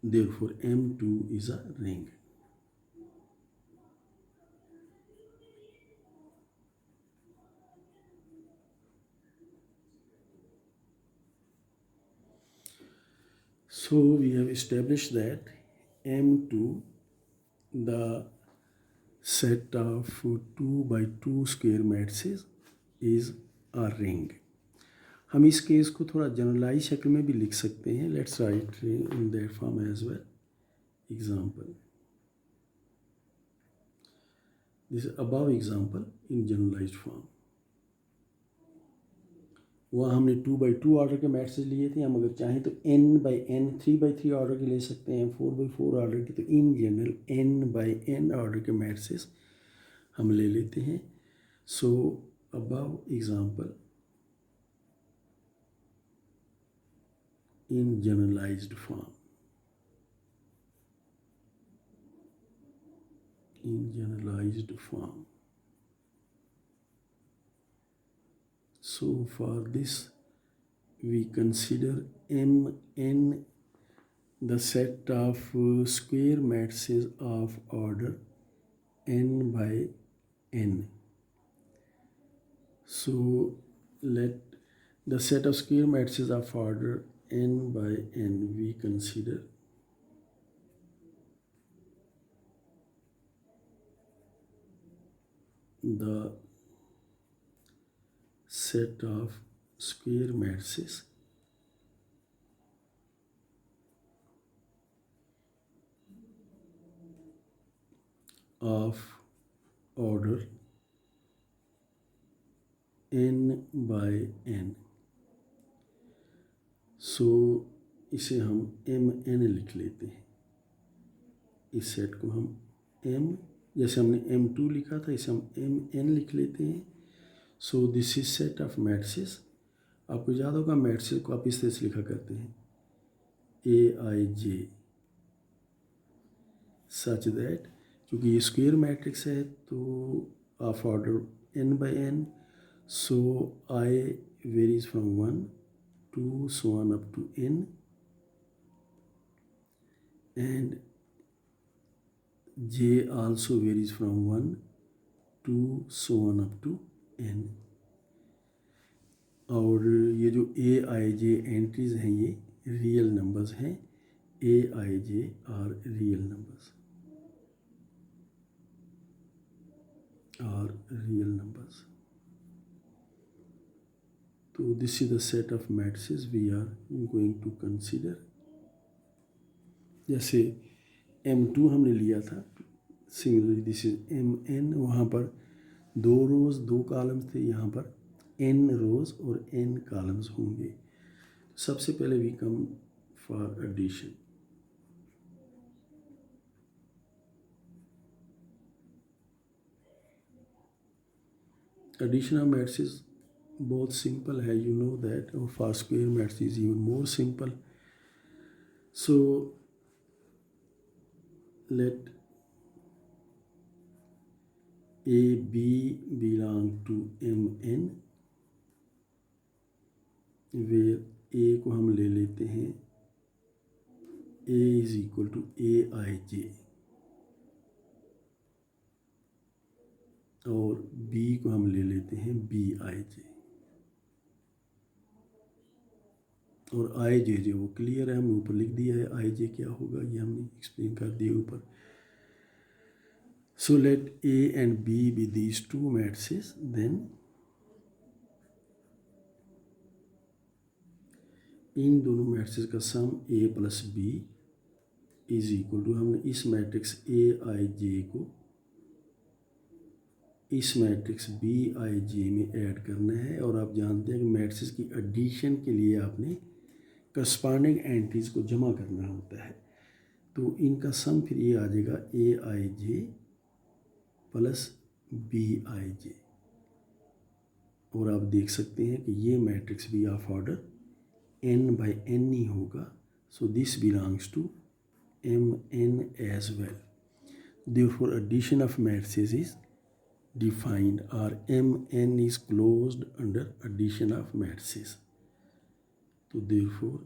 Therefore, M2 is a ring. So we have established that M2, the set of 2 by 2 square matrices, is a ring. हम इस case को थोड़ा generalise शक्ल में भी लिख सकते हैं. Let's write in that form as well. Example, this above example in generalized form. वहाँ हमने 2 by 2 ऑर्डर के मैट्रिसेस लिए थे. हम अगर चाहें तो n by n 3 by 3 order के ले सकते हैं, 4 by 4 ऑर्डर के. तो in general n by n order के मैट्रिसेस हम ले लेते हैं. So above example in generalized form. So for this we consider Mn the set of square matrices of order n by n. So let the set of square matrices of order n by n we consider the set of square matrices of order n by n. सो इसे हम M N लिख लेते हैं। इस set को हम M, जैसे हमने M2 लिखा था, इसे हम एम एन लिख लेते हैं। सो this is set of matrices. आपको याद होगा मैट्रिसेस को आप इस तरह से लिखा करते हैं AIJ, सच दैट क्योंकि ये स्क्वायर मैट्रिक्स है तो of order n by n, so I varies from 1 to so on up to n, and j also varies from 1 to so on up to n. और ये जो AIJ entries हैं ये real numbers हैं। AIJ are real numbers, तो this is the set of matrices we are going to consider. जैसे M2 हमने लिया था सिंगुलरली, दिस इज MN, वहाँ पर 2 रोज 2 कॉलम्स थे, यहाँ पर n रोज और n कॉलम्स होंगे। सबसे पहले we come for addition. Addition of matrices बहुत सिंपल है, यू नो दैट, और for square matrices even more simple. So let AB belong to Mn, where A को हम ले लेते हैं A is equal to AIJ, और B को हम ले लेते हैं BIJ, और IJ जो वो क्लियर है, हमने ऊपर लिख दिया है IJ क्या होगा, ये हमने एक्सप्लेन कर दिया ऊपर। So let A and B be these two matrices, then इन दोनों मैट्रिसेस का sum A plus B is equal to, हमने इस मैट्रिक्स AIJ को इस मैट्रिक्स BIJ में ऐड करना है, और आप जानते हैं कि मैट्रिसेस की एडिशन के लिए आपने करस्पॉन्डिंग एंट्रीज को जमा करना होता है, तो इनका सम फिर ये आ जाएगा AIJ प्लस BIJ, और आप देख सकते हैं कि ये मैट्रिक्स भी of order n by n ही होगा। So this belongs to Mn as well. Therefore addition of matrices is defined, or Mn is closed under addition of matrices. So therefore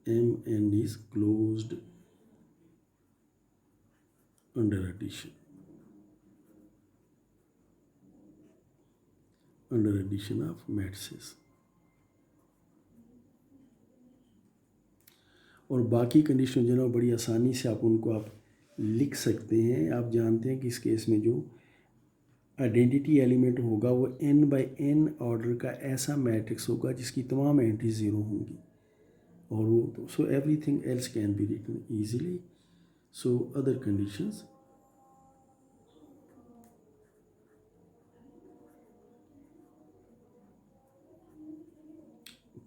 Mn is closed under addition, under addition of matrices। और बाकी condition जो है बड़ी आसानी से आप उनको आप लिख सकते हैं। आप जानते हैं कि इस केस में जो आइडेंटिटी एलिमेंट होगा वो n by n ऑर्डर का ऐसा मैट्रिक्स होगा जिसकी तमाम एंट्री ज़ीरो होंगी, और वो so everything else can be written easily. So other conditions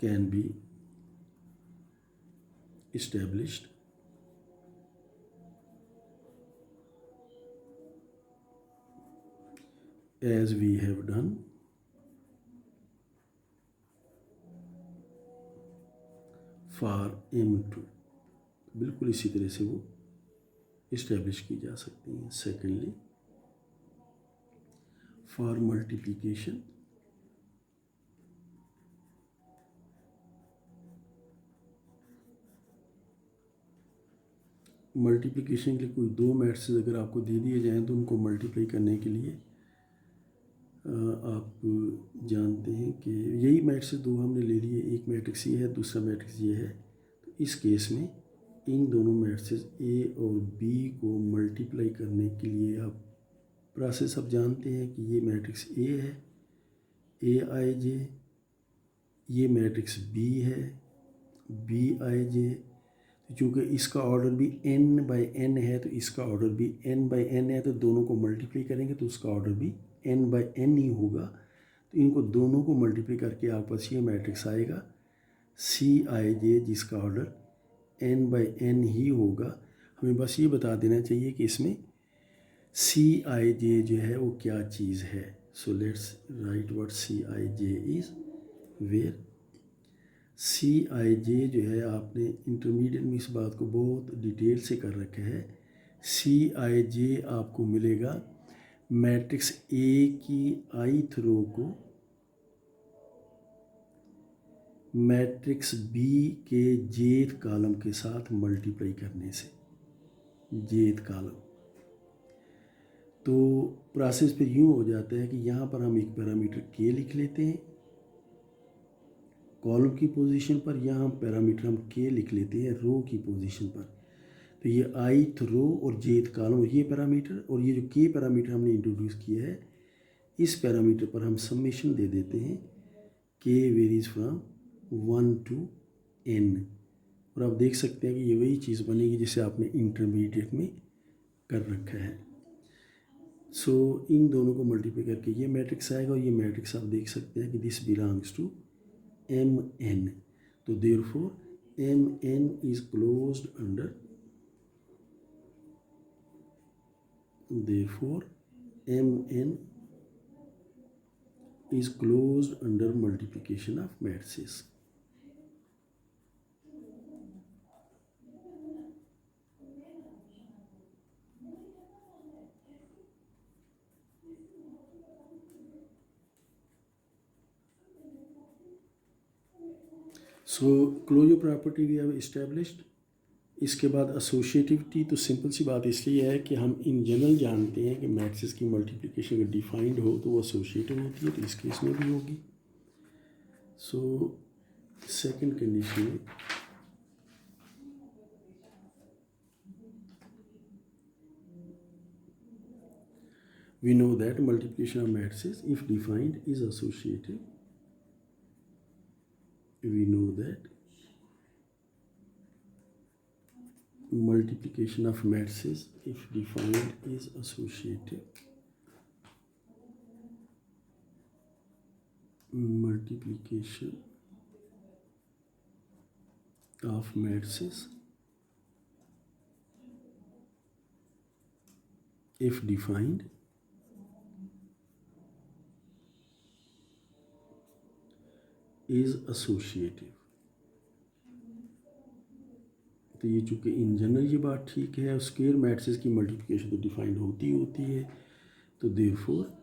can be established as we have done for M2, बिल्कुल इसी तरह से वो इस्टेब्लिश की जा सकती हैं। सेकेंडली फॉर मल्टीप्लिकेशन मल्टीप्लिकेशन के लिए कोई दो मैट्रिसेस अगर आपको दे दिए जाएँ तो उनको मल्टीप्लाई करने के लिए आप जानते हैं कि यही मैट्रिक्स दो हमने ले लिए, एक मैट्रिक्स ये है, दूसरा मैट्रिक्स ये है। तो इस केस में इन दोनों मैट्रिक्स ए और बी को मल्टीप्लाई करने के लिए आप प्रोसेस आप जानते हैं कि ये मैट्रिक्स ए है, ए आई जे, ये मैट्रिक्स बी है, बी आई जे। चूँकि इसका ऑर्डर भी n बाई n है तो इसका ऑर्डर भी n बाई n है, तो दोनों को मल्टीप्लाई करेंगे तो उसका ऑर्डर भी n बाई n ही होगा। तो इनको दोनों को मल्टीप्लाई करके आपके पास ये मैट्रिक्स आएगा सी आई जे, जिसका ऑर्डर n बाई n ही होगा। हमें बस ये बता देना चाहिए कि इसमें सी आई जे जो है वो क्या चीज़ है। So let's write what C I J is, where C I J जो है, आपने इंटरमीडिएट में इस बात को बहुत डिटेल से कर रखा है। सी आई जे आपको मिलेगा मैट्रिक्स ए की ith रो को मैट्रिक्स बी के jth कॉलम के साथ मल्टीप्लाई करने से, jth कॉलम। तो प्रोसेस फिर यूँ हो जाता है कि यहाँ पर हम एक पैरामीटर के लिख लेते हैं कॉलम की पोजीशन पर, यहाँ पैरामीटर हम के लिख लेते हैं रो की पोजीशन पर। तो ये ith रो और jth कॉलम ये पैरामीटर, और ये जो के पैरामीटर हमने इंट्रोड्यूस किया है, इस पैरामीटर पर हम समेशन दे देते हैं के वेरीज फ्रॉम 1 to n। और आप देख सकते हैं कि ये वही चीज़ बनेगी जिसे आपने इंटरमीडिएट में कर रखा है। सो इन दोनों को मल्टीप्लाई करके ये मैट्रिक्स आएगा, और ये मैट्रिक्स आप देख सकते हैं कि दिस बिलोंग्स टू mn। तो therefore mn is closed under, therefore mn is closed under multiplication of matrices। So closure property we have established. इसके बाद एसोसिएटिविटी, तो सिंपल सी बात इसलिए है कि हम इन जनरल जानते हैं कि मैट्रिसेस की मल्टीप्लिकेशन अगर डिफाइंड हो तो वो एसोसिएटिव होती है, तो इस केस में भी होगी। सो सेकंड कंडीशन में we know that multiplication of matrices if defined is associative। We know that multiplication of matrices if defined is associative। Multiplication of matrices if defined is associative। तो ये चूँकि in general ये बात ठीक है, square matrices की multiplication तो defined होती है। तो therefore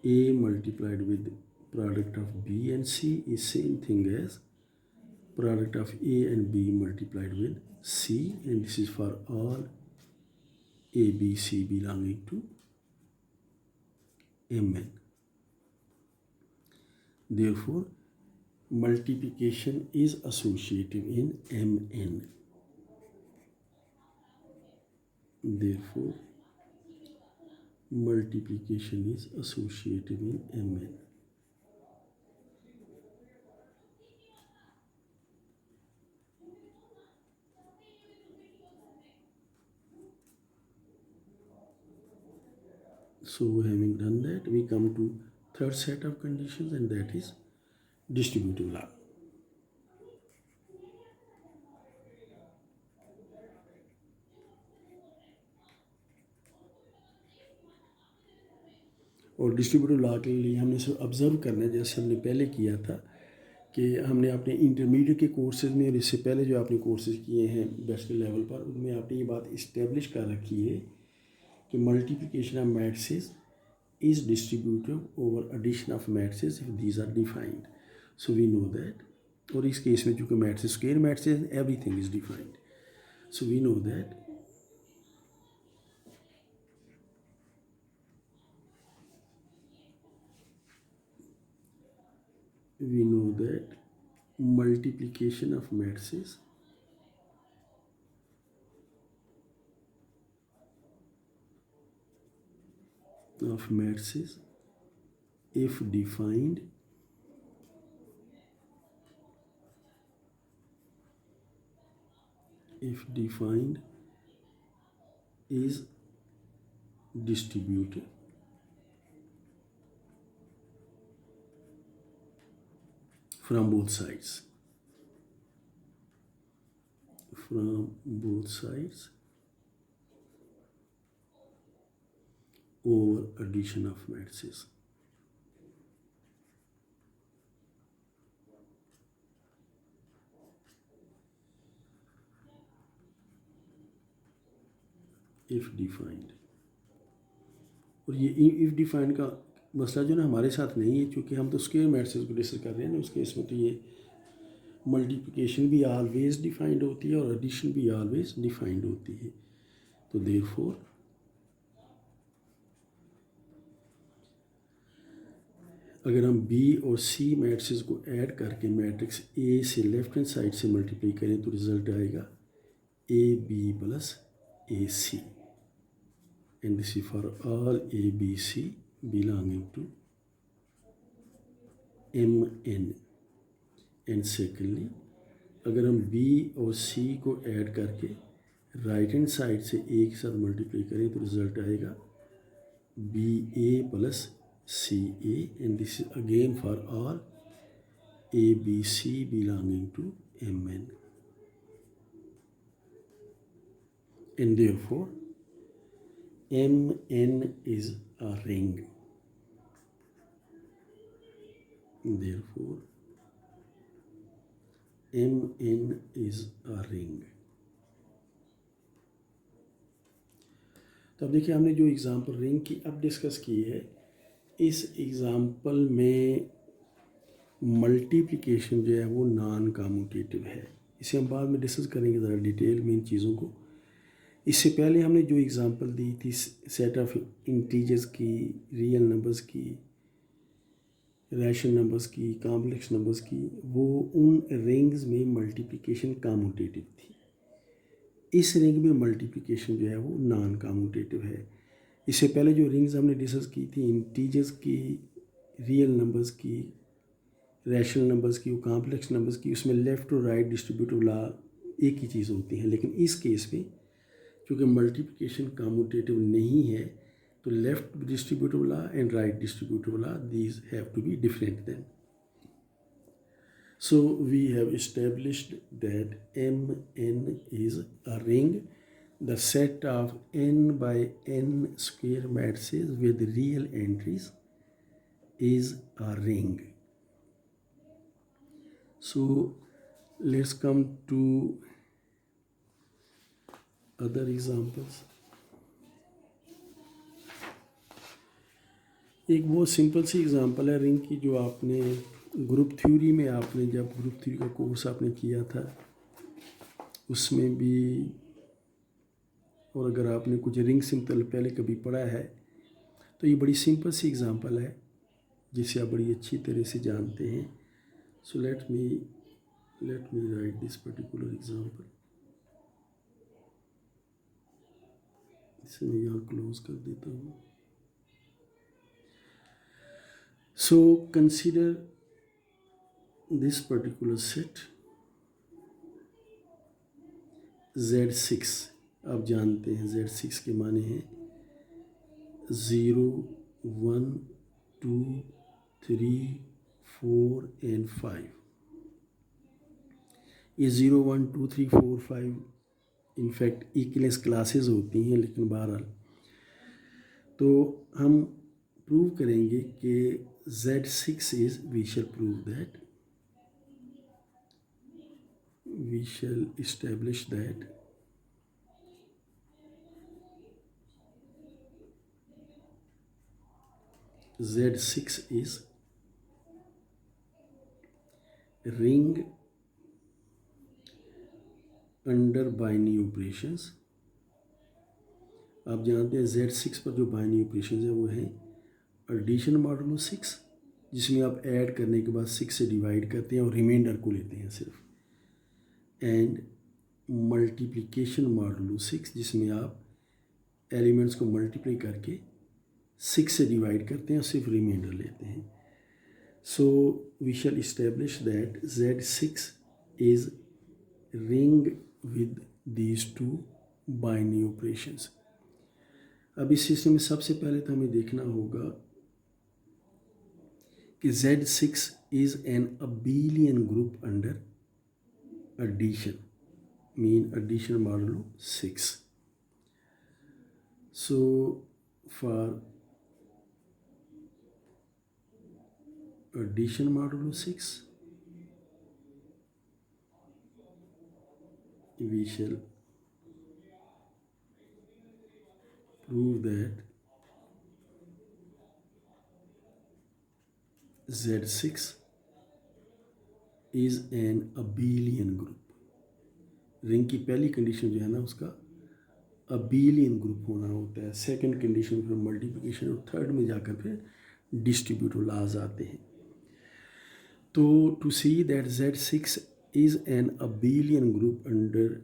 A multiplied with product of B and C is same thing as product of A and B multiplied with C, and this is for all A, B, C belonging to Mn। Therefore multiplication is associative in Mn। Therefore multiplication is associative in Mn। So having done that, we come to third set of conditions, and that is distributive law। और distributive law के लिए हमने सिर्फ observe करना है, जैसे हमने पहले किया था कि हमने अपने इंटरमीडिएट के कोर्सेज में और इससे पहले जो आपने कोर्सेज किए हैं बैचलर लेवल पर, उनमें आपने ये बात इस्टेब्लिश कर रखी है कि multiplication of matrices is distributive over addition of matrices if these are defined। So we know that और इस केस में चूँकि matrix square matrix everything is defined. So we know that multiplication of matrices if defined is distributed from both sides over addition of matrices. If defined. और ये if defined का मसला जो ना हमारे साथ नहीं है, क्योंकि हम तो स्क्वायर मैट्रिसेस को डिस्कस कर रहे हैं ना. उस केस में तो ये मल्टीप्लिकेशन भी ऑलवेज डिफाइंड होती है और एडिशन भी ऑलवेज डिफाइंड होती है. तो देयरफॉर अगर हम बी और सी मैट्रिसेस को ऐड करके मैट्रिक्स ए से लेफ्ट हैंड साइड से मल्टीप्लाई करें तो रिजल्ट आएगा A B plus A C. And this is for all A, B, C belonging to Mn. And secondly, अगर हम B और C को ऐड करके राइट हैंड साइड से A के साथ मल्टीप्लाई करें तो रिजल्ट आएगा BA plus CA. And this is again for all A, B, C belonging to Mn. And therefore Mn is a ring. Therefore, Mn is a ring. तो अब देखिए हमने जो एग्ज़ाम्पल रिंग की अब डिस्कस की है, इस एग्ज़ाम्पल में मल्टीप्लिकेशन जो है वो नॉन कम्यूटेटिव है. इसे हम बाद में डिस्कस करेंगे ज़रा डिटेल में इन चीज़ों को. इससे पहले हमने जो एग्ज़ाम्पल दी थी सेट ऑफ इंटीजर्स की, रियल नंबर्स की, रैशनल नंबर्स की, कॉम्प्लेक्स नंबर्स की, वो उन रिंग्स में मल्टीप्लिकेशन कम्यूटेटिव थी. इस रिंग में मल्टीप्लिकेशन जो है वो नॉन कम्यूटेटिव है. इससे पहले जो रिंग्स हमने डिस्कस की थी इंटीजर्स की, रियल नंबर्स की, रैशनल नंबर्स की, कॉम्प्लेक्स नंबर्स की, उसमें लेफ़्ट और राइट डिस्ट्रीब्यूटिव लॉ एक ही चीज़ होती हैं. लेकिन इस केस में क्योंकि मल्टीप्लिकेशन कम्यूटेटिव नहीं है तो left distributive law and right distributive law these have to be different then. So we have established that Mn is a ring. The set of n by n square matrices with real entries is a ring. So let's come to other examples. एक बहुत simple सी example है ring की जो आपने group theory में, आपने जब ग्रुप थ्योरी का कोर्स आपने किया था उसमें भी, और अगर आपने कुछ रिंग सिंपल पहले कभी पढ़ा है तो ये बड़ी सिंपल सी एग्जांपल है जिसे आप बड़ी अच्छी तरह से जानते हैं. So let me right this particular example. इसे मैं यहाँ क्लोज कर देता हूँ. So consider this particular set Z6. आप जानते हैं Z6 के माने हैं 0, 1, 2, 3, 4 and 5. ये 0, 1, 2, 3, 4, 5 इनफैक्ट इक्वलेंस क्लासेस होती हैं. लेकिन बहरहाल तो हम प्रूव करेंगे कि Z6 is, we shall prove that, we shall establish that Z6 is ring under binary operations. आप जानते हैं Z6 पर जो बाइनरी ऑपरेशंस है वो है एडिशन मॉडुलो 6, जिसमें आप ऐड करने के बाद 6 से डिवाइड करते हैं और रिमाइंडर को लेते हैं सिर्फ, एंड मल्टीप्लिकेशन मॉडुलो 6, जिसमें आप एलिमेंट्स को मल्टीप्लाई करके 6 से डिवाइड करते हैं और सिर्फ रिमाइंडर लेते हैं। So we shall establish that Z6 is ring with these two binary operations. अब इस सिस्टम में सबसे पहले तो हमें देखना होगा कि Z6 is an abelian group under addition, mean addition modulo 6. So for addition modulo 6, we shall prove that Z6 is an abelian group. Ring की पहली कंडीशन जो है ना उसका अबेलियन ग्रुप होना होता है, सेकंड कंडीशन फिर मल्टीप्लिकेशन और थर्ड में जाकर फिर डिस्ट्रीब्यूटिव लॉज आते हैं। तो to see that Z6 is an abelian group under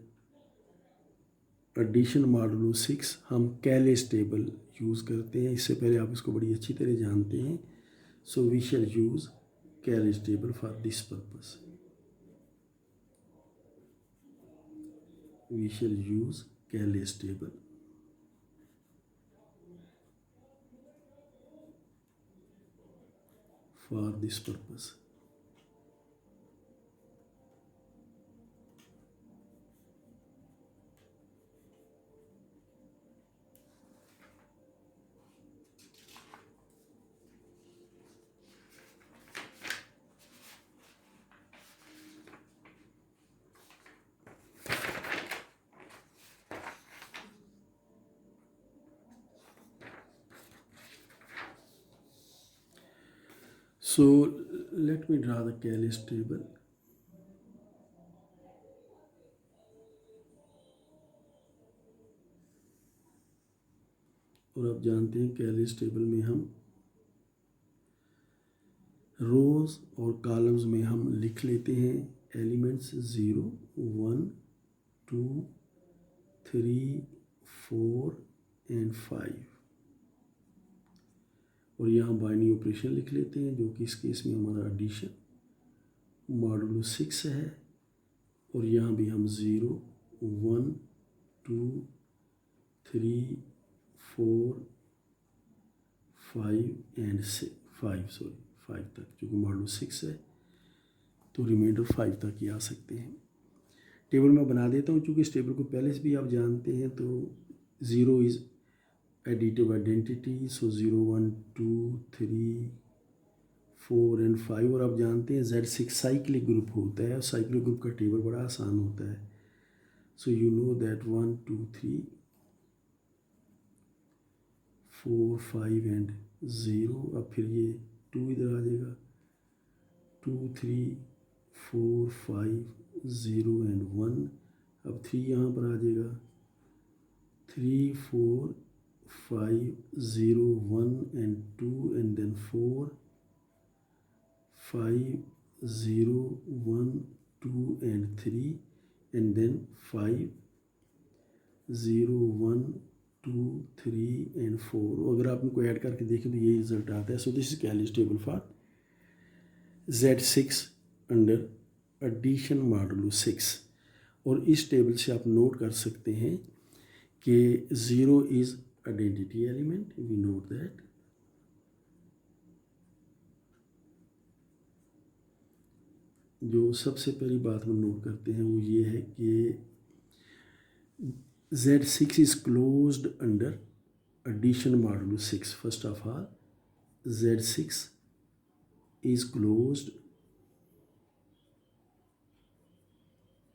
addition modulo 6 हम कैलेस टेबल यूज़ करते हैं। इससे पहले आप इसको बड़ी अच्छी तरह जानते हैं। So we shall use Cayley's table for this purpose. We shall use Cayley's table for this purpose. So let me draw the Cayley's table. और आप जानते हैं कैलेस टेबल में हम रोज और कॉलम्स में हम लिख लेते हैं एलिमेंट्स 0, 1, 2, 3, 4 एंड 5, और यहाँ बाइनरी ऑपरेशन लिख लेते हैं जो कि इस केस में हमारा एडिशन मॉडुलो 6 है, और यहाँ भी हम 0, 1, 2, 3, 4, 5 एंड 5 तक, जो कि मॉडुलो 6 है, तो रिमाइंडर 5 तक ही आ सकते हैं। टेबल मैं बना देता हूँ, चूँकि इस टेबल को पहले से भी आप जानते हैं। तो 0 is additive identity, so 0, 1, 2, 3, 4 and 5, और आप जानते हैं Z6 साइक्लिक ग्रुप होता है, और साइक्लिक ग्रुप का टेबल बड़ा आसान होता है। So you know that 1, 2, 3, 4, 5 and 0। अब फिर ये 2 इधर आ जाएगा, 2, 3, 4, 5, 0 एंड 1। अब 3 यहाँ पर आ जाएगा, 3, 4, 5, 0, 1 and 2 and then 4, 5, 0, 1, 2 and 3 and then 5, 0, 1, 2, 3 and 4। अगर आप इनको ऐड करके देखें तो ये रिजल्ट आता है। So this is Cayley's table for Z6 under addition modulo 6। और इस टेबल से आप नोट कर सकते हैं कि 0 is identity element, we note that. जो सबसे पहली बात हम नोट करते हैं वो ये है कि Z6 is closed under addition modulo 6। First of all Z6 is closed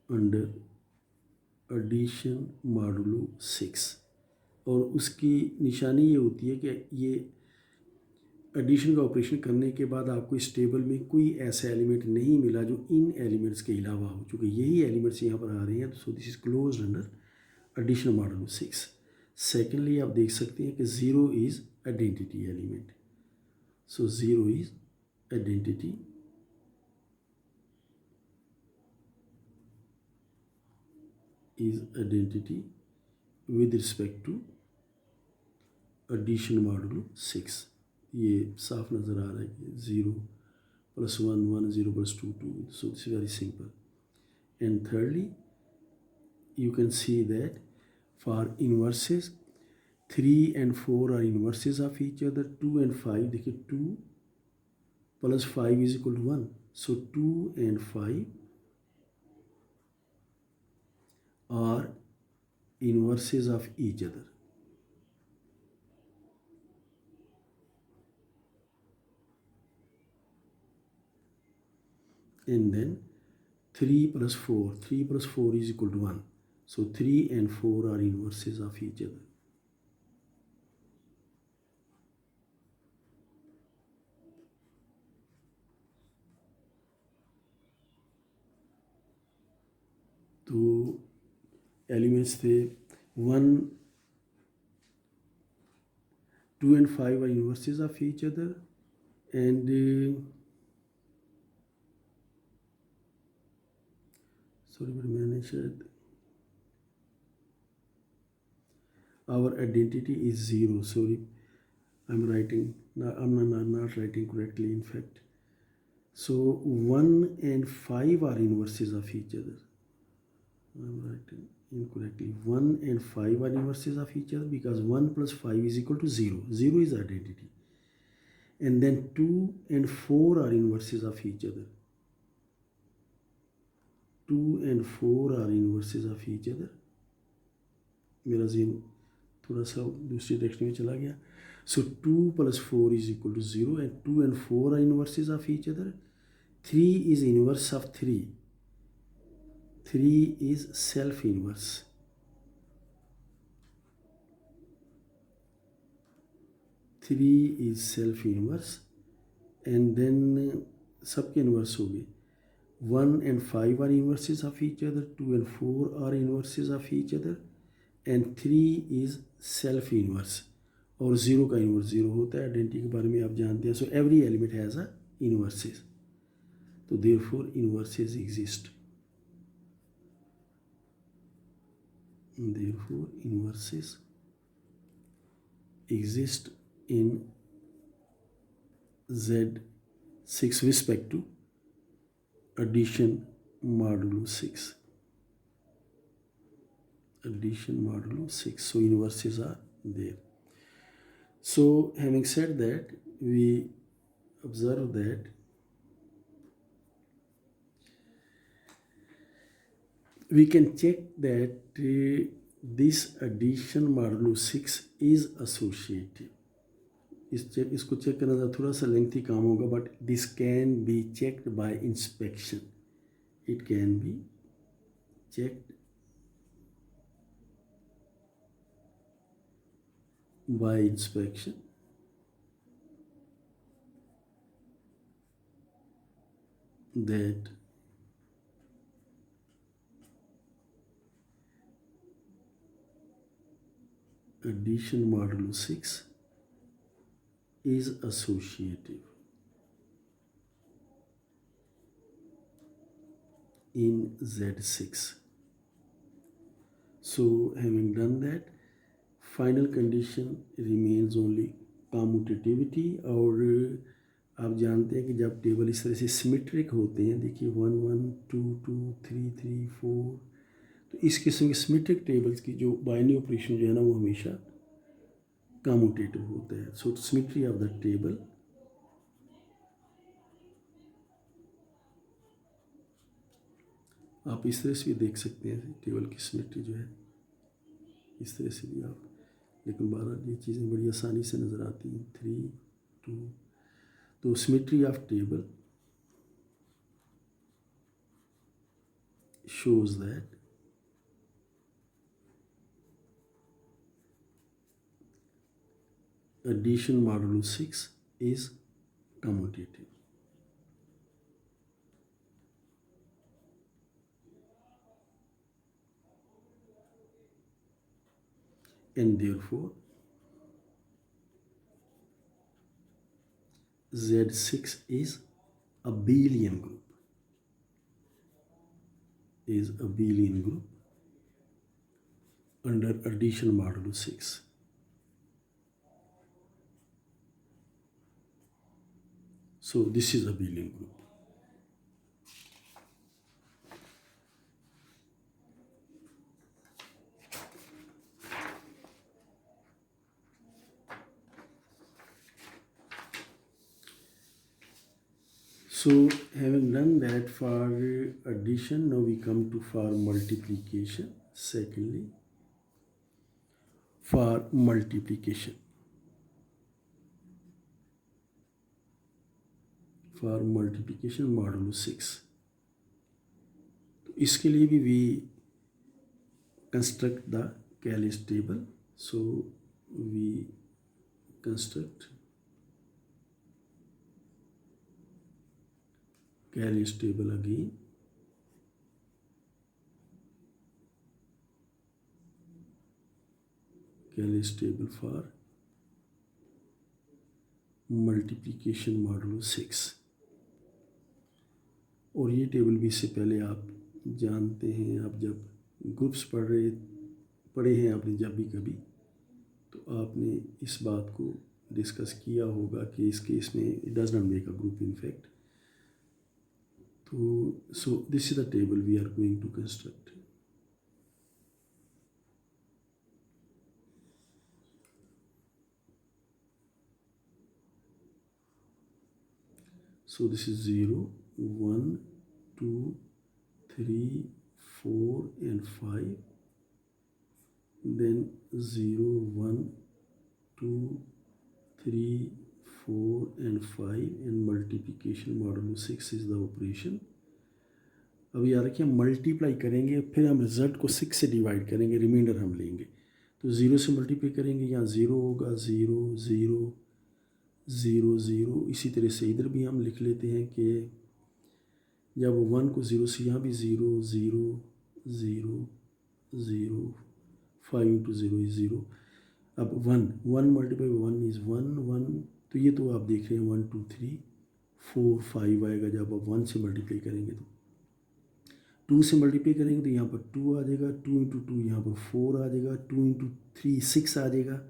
under addition modulo 6, और उसकी निशानी ये होती है कि ये एडिशन का ऑपरेशन करने के बाद आपको इस टेबल में कोई ऐसा एलिमेंट नहीं मिला जो इन एलिमेंट्स के अलावा हो, चूँकि यही एलिमेंट्स यहाँ पर आ रहे हैं, सो this is close under edition model 6। Secondly आप देख सकते हैं कि zero is identity element, so zero is identity with respect to addition modulo 6। ये साफ नज़र आ रहा है कि 0 + 1 1 0 + 2 2, so it's very simple। And thirdly you can see that for inverses 3 and 4 are inverses of each other, 2 and 5 देखिए 2 + 5 is equal to 1, so 2 and 5 are inverses of each other। And then 3 + 4, 3 + 4 is equal to 1, so 3 and 4 are inverses of each other। तो elements थे 1 2 and 5 are inverses of each other, and sorry but मैंने शायद our identity is 0, sorry I'm writing I'm not writing correctly in fact, so 1 and 5 are inverses of each other, I'm writing incorrectly, 1 and 5 are inverses of each other because 1 + 5 is equal to 0, 0 is identity, and then 2 and 4 are inverses of each other, 2 and 4 are inverses of each other। मेरा ज़हन थोड़ा सा दूसरी direction में चला गया, so 2 + 4 is equal to 0 and 2 and 4 are inverses of each other, 3 is inverse of 3, 3 is self inverse, 3 is self inverse, and then सबके inverse हो गए, 1 and 5 are inverses of each other, 2 and 4 are inverses of each other, and 3 is self inverse, और 0 का inverse 0 होता है, identity के बारे में आप जानते हैं, so every element has a inverses, तो therefore inverses exist, therefore inverses exist in Z6 respect to addition modulo 6, addition modulo 6, so inverses are there। So having said that, we observe that we can check that this addition modulo 6 is associative। इसको check करना थोड़ा सा lengthy काम होगा, but this can be checked by inspection, it can be checked by inspection, that addition modulo 6 is associative in Z6। So having done that, final condition remains only commutativity। और आप जानते हैं कि जब टेबल इस तरह से सिमेट्रिक होते हैं, देखिए 1 1 2 2 3 3 4, तो इस किस्म के सिमेट्रिक टेबल्स की जो बाइनरी ऑपरेशन जो है ना वो हमेशा कम्यूटेटिव होता है। सो सिमेट्री ऑफ द टेबल आप इस तरह से भी देख सकते हैं, टेबल की सिमेट्री जो है इस तरह से भी आप, लेकिन बहरहाल ये चीज़ें बड़ी आसानी से नज़र आती हैं। 3 2, तो symmetry of table shows that addition modulo 6 is commutative. And therefore Z6 is abelian group. Is abelian group under addition modulo 6. So this is abelian group. So having done that for addition, now we come to for multiplication. Secondly, for multiplication. For multiplication modulo 6. तो इसके लिए भी we construct the Calais table. So we construct Calais table again. Calais table for multiplication modulo 6. और ये table भी इससे पहले आप जानते हैं, आप जब ग्रुप्स पढ़े हैं आपने जब भी कभी, तो आपने इस बात को डिस्कस किया होगा कि इस केस में it does not make a group in fact. तो so this is the table we are going to construct. So this is 0, 1, 2, 3, 4 and 5. Then 0, 1, 2, 3, 4 and 5 and multiplication modulo 6 is the operation. अब याद रखिए multiply करेंगे, फिर हम result को 6 से divide करेंगे, रिमाइंडर हम लेंगे. तो 0 से मल्टीप्लाई करेंगे, यहाँ 0 होगा, 0 0 0 0. इसी तरह से इधर भी हम लिख लेते हैं कि जब 1 को 0 से यहाँ भी 0 0 0 0. 5 into 0 is 0. अब 1 मल्टीप्लाई 1 इज़ 1 1. तो ये तो आप देख रहे हैं 1 2 3 4 5 आएगा. जब आप 1 से मल्टीप्लाई करेंगे तो 2 से मल्टीप्लाई करेंगे तो यहाँ पर 2 आ जाएगा. 2 into 2 यहाँ पर 4 आ जाएगा. 2 into 3 6 आ जाएगा.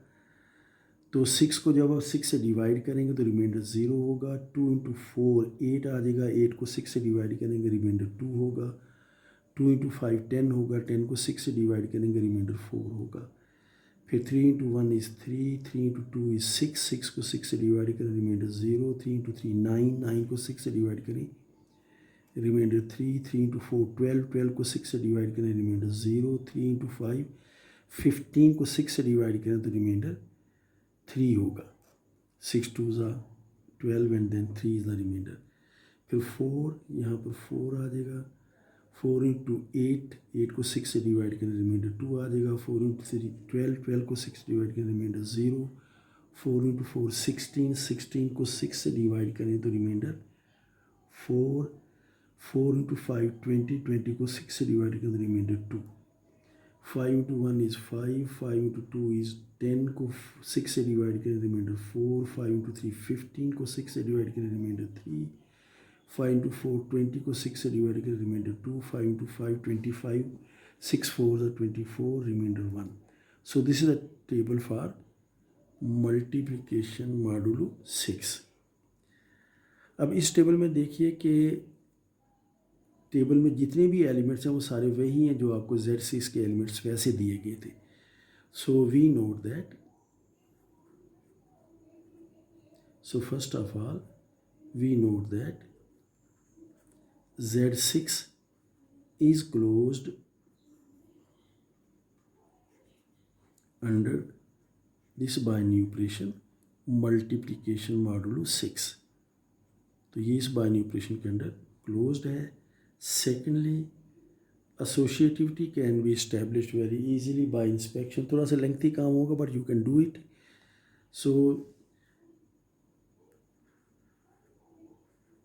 तो 6 को जब आप 6 से डिवाइड करेंगे तो रिमाइंडर 0 होगा. 2 into 4 8 आ जाएगा. 8 को 6 से डिवाइड करेंगे, रिमाइंडर 2 होगा. 2 into 5 10 होगा. 10 को 6 से डिवाइड करेंगे, रिमाइंडर 4 होगा. फिर 3 into 1 is 3. 3 into 2 is 6. 6 को 6 से डिवाइड करें, रिमाइंडर 0. 3 into 3 9. 9 को 6 से डिवाइड करें, रिमाइंडर 3. 3 into 4 12. 12 को 6 से डिवाइड करें, रिमाइंडर 0. 3 into 5 15 को 6 से डिवाइड करें तो रिमाइंडर 3 होगा. 6 2s are 12 and then 3 is the remainder. फिर 4 यहाँ पर 4 आ जाएगा. 4 into 8. 8 को 6 से डिवाइड करें, रिमाइंडर 2 आ जाएगा. 4 into 3 12. 12 को 6 से डिवाइड करें, रिमाइंडर 0. 4 into 4 16. 16 को 6 से डिवाइड करें तो रिमाइंडर 4. 4 into 5 20. 20 को 6 से डिवाइड करें तो reminder 2. 5 into 1 is 5. 5 into 2 is 10 को 6 से डिवाइड करें, रिमाइंडर 4. 5 into 3 15 को 6 से डिवाइड करें, रिमाइंडर 3. 5 into 4 20 को 6 से डिवाइड करें, reminder 2. 5 into 5 25. 6 4s are 24, reminder 1. So this is a table for multiplication modulo 6. अब इस टेबल में देखिए कि टेबल में जितने भी एलिमेंट्स हैं वो सारे वही हैं जो आपको Z6 के एलिमेंट्स वैसे दिए गए थे. So we note that. So first of all we note that Z6 is closed under this binary operation multiplication modulo 6. तो ये इस बाइनरी ऑपरेशन के अंदर क्लोज्ड है. Secondly associativity can be established very easily by inspection. थोड़ा सा lengthy काम होगा but you can do it. So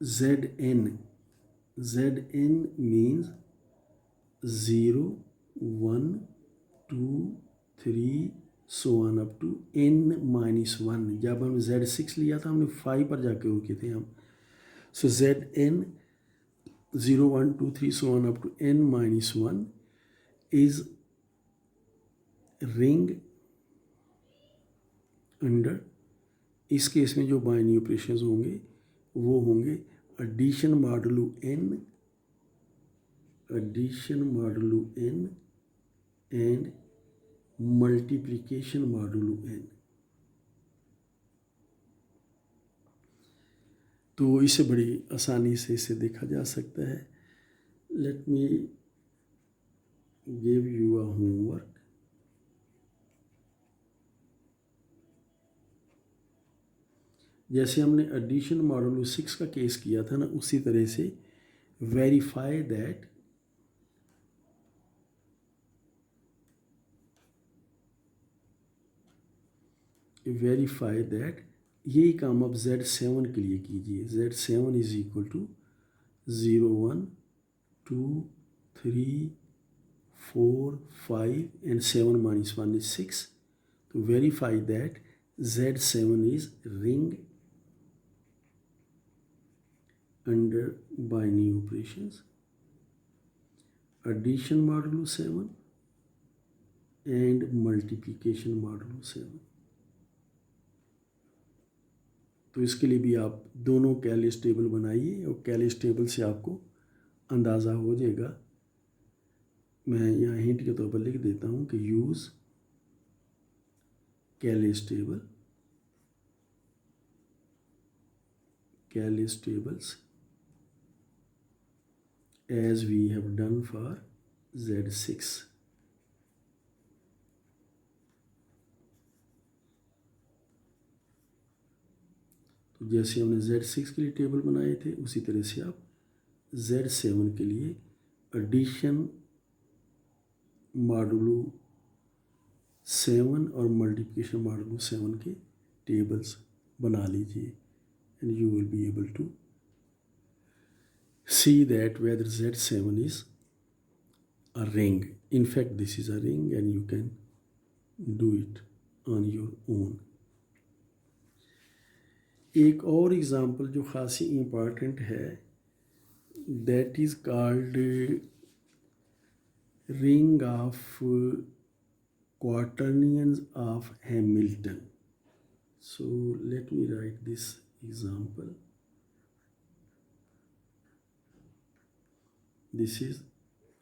Zn. Zn means 0, 1, 2, 3 so on up to n minus 1. जब हम Z6 लिया था हमने 5 पर जाके रुके थे हम. So Zn 0, 1, 2, 3 so on up to n minus 1 is ring under. इस केस में जो बाइनरी ऑपरेशंस होंगे वो होंगे addition modulo n and multiplication modulo n. तो इसे बड़ी आसानी से इसे देखा जा सकता है. Let me give you a homework. जैसे हमने एडिशन मॉडुलो 6 का केस किया था ना, उसी तरह से वेरीफाई दैट यही काम आप Z7 के लिए कीजिए. Z7 is equal to 0, 1, 2, 3, 4, 5 and 7 minus 1 is 6. तो verify that Z7 is ring under binary operations, addition modulo 7 and multiplication modulo 7. तो इसके लिए भी आप दोनों कैलिस टेबल बनाइए और कैलिस टेबल से आपको अंदाज़ा हो जाएगा. मैं यहाँ हिंट के तौर पर लिख देता हूँ कि use Kallis tables as we have done for Z6. तो जैसे हमने Z6 के लिए टेबल बनाए थे उसी तरह से आप Z7 के लिए एडिशन मॉडुलो 7 और मल्टीप्लिकेशन मॉडुलो 7 के टेबल्स बना लीजिए and you will be able to see that whether Z7 is a ring. In fact, this is a ring and you can do it on your own. एक और example जो खासी important है, that is called ring of quaternions of Hamilton. So let me write this example. This is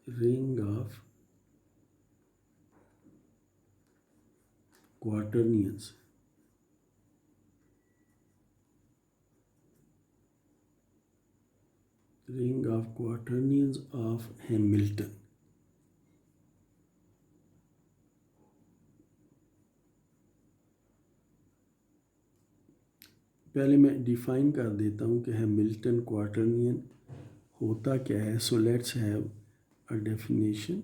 ring of quaternions. Ring of quaternions of Hamilton. पहले मैं define कर देता हूँ कि हैमिल्टन क्वार्टरनियन होता क्या है. So let's have a definition.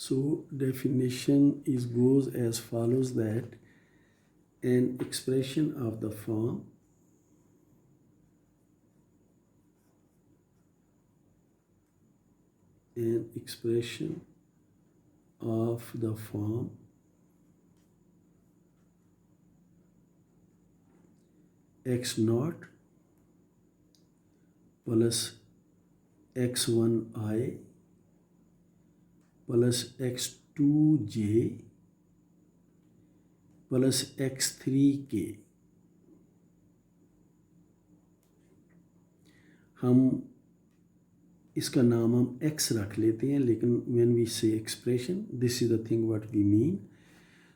So definition is goes as follows, that an expression of the form x naught plus x1i plus x2j plus x3k. हम इसका नाम हम x रख लेते हैं, लेकिन when we say expression, this is the thing what we mean.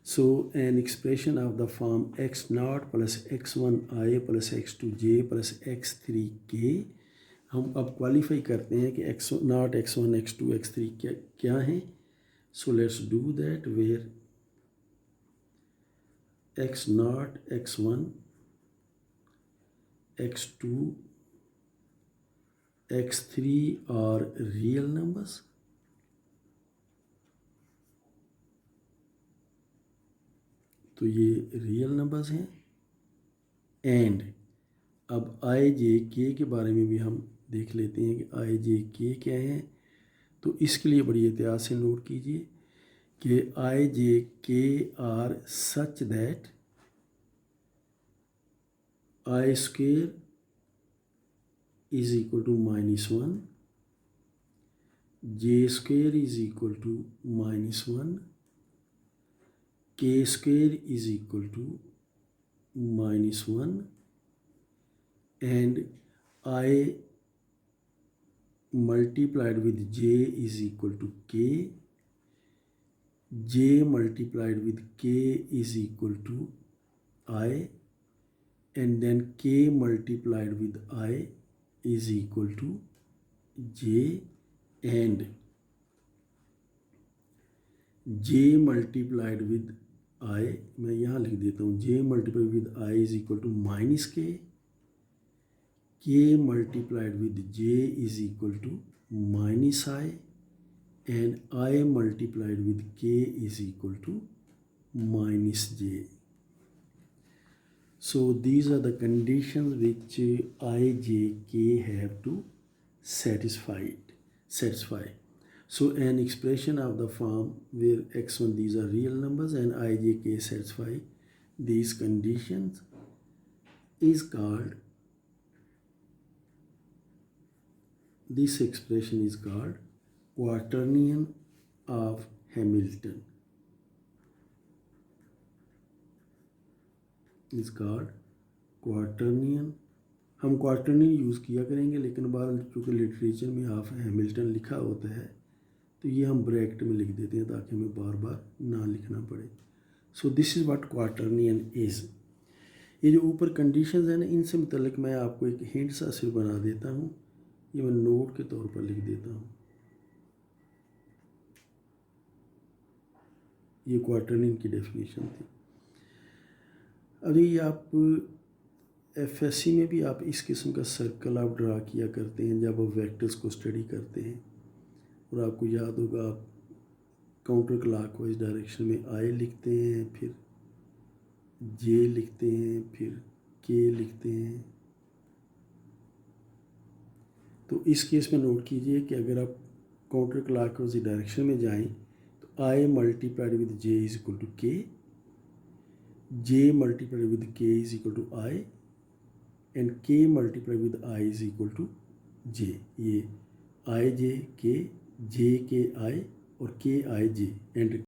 So an expression of the form x naught plus x1i plus x2j plus x3k. हम अब क्वालिफाई करते हैं कि x naught, x1, x2, x3 क्या हैं. So let's do that, where x naught, x1, x2, x3 are real numbers तो ये real numbers हैं। एंड अब आई जे के के बारे में भी हम देख लेते हैं कि आई जे के क्या है। तो इसके लिए बड़ी एहतियात से नोट कीजिए कि I J K are such that I square is equal to -1, J square is equal to -1, K square is equal to -1, and I multiplied with j is equal to k, j multiplied with k is equal to I, and then k multiplied with I is equal to j, and j multiplied with I, मैं यहाँ लिख देता हूँ, j multiplied with I is equal to -k, k multiplied with j is equal to -I, and I multiplied with k is equal to -j. So these are the conditions which I, j, k have to satisfy. So an expression of the form where x1, these are real numbers, and I, j, k satisfy these conditions is called, this expression is called quaternion of Hamilton. Is called quaternion. हम क्वार्टरनियन use किया करेंगे, लेकिन बाद चूँकि literature में of Hamilton लिखा होता है तो ये हम ब्रैकेट में लिख देते हैं ताकि हमें बार बार ना लिखना पड़े. So this is what quaternion is. ये जो ऊपर कंडीशंस हैं ना, इनसे मुतल्लिक मैं आपको एक हिंट सा सिर्फ बना देता हूँ. ये मैं नोट के तौर पर लिख देता हूँ. ये क्वार्टरनियन की डेफिनेशन थी. अभी आप एफएससी में भी आप इस किस्म का सर्कल आप ड्रा किया करते हैं जब आप वेक्टर्स को स्टडी करते हैं. और आपको याद होगा आप काउंटर क्लॉकवाइज डायरेक्शन में आई लिखते हैं, फिर जे लिखते हैं, फिर के लिखते हैं. तो इस केस में नोट कीजिए कि अगर आप काउंटर क्लॉकवाइज डायरेक्शन में जाएं तो I multiplied with J is equal to K, J multiplied with K is equal to I, and K multiplied with I is equal to J. ये आई जे के, जे के आई और के आई जे, एंड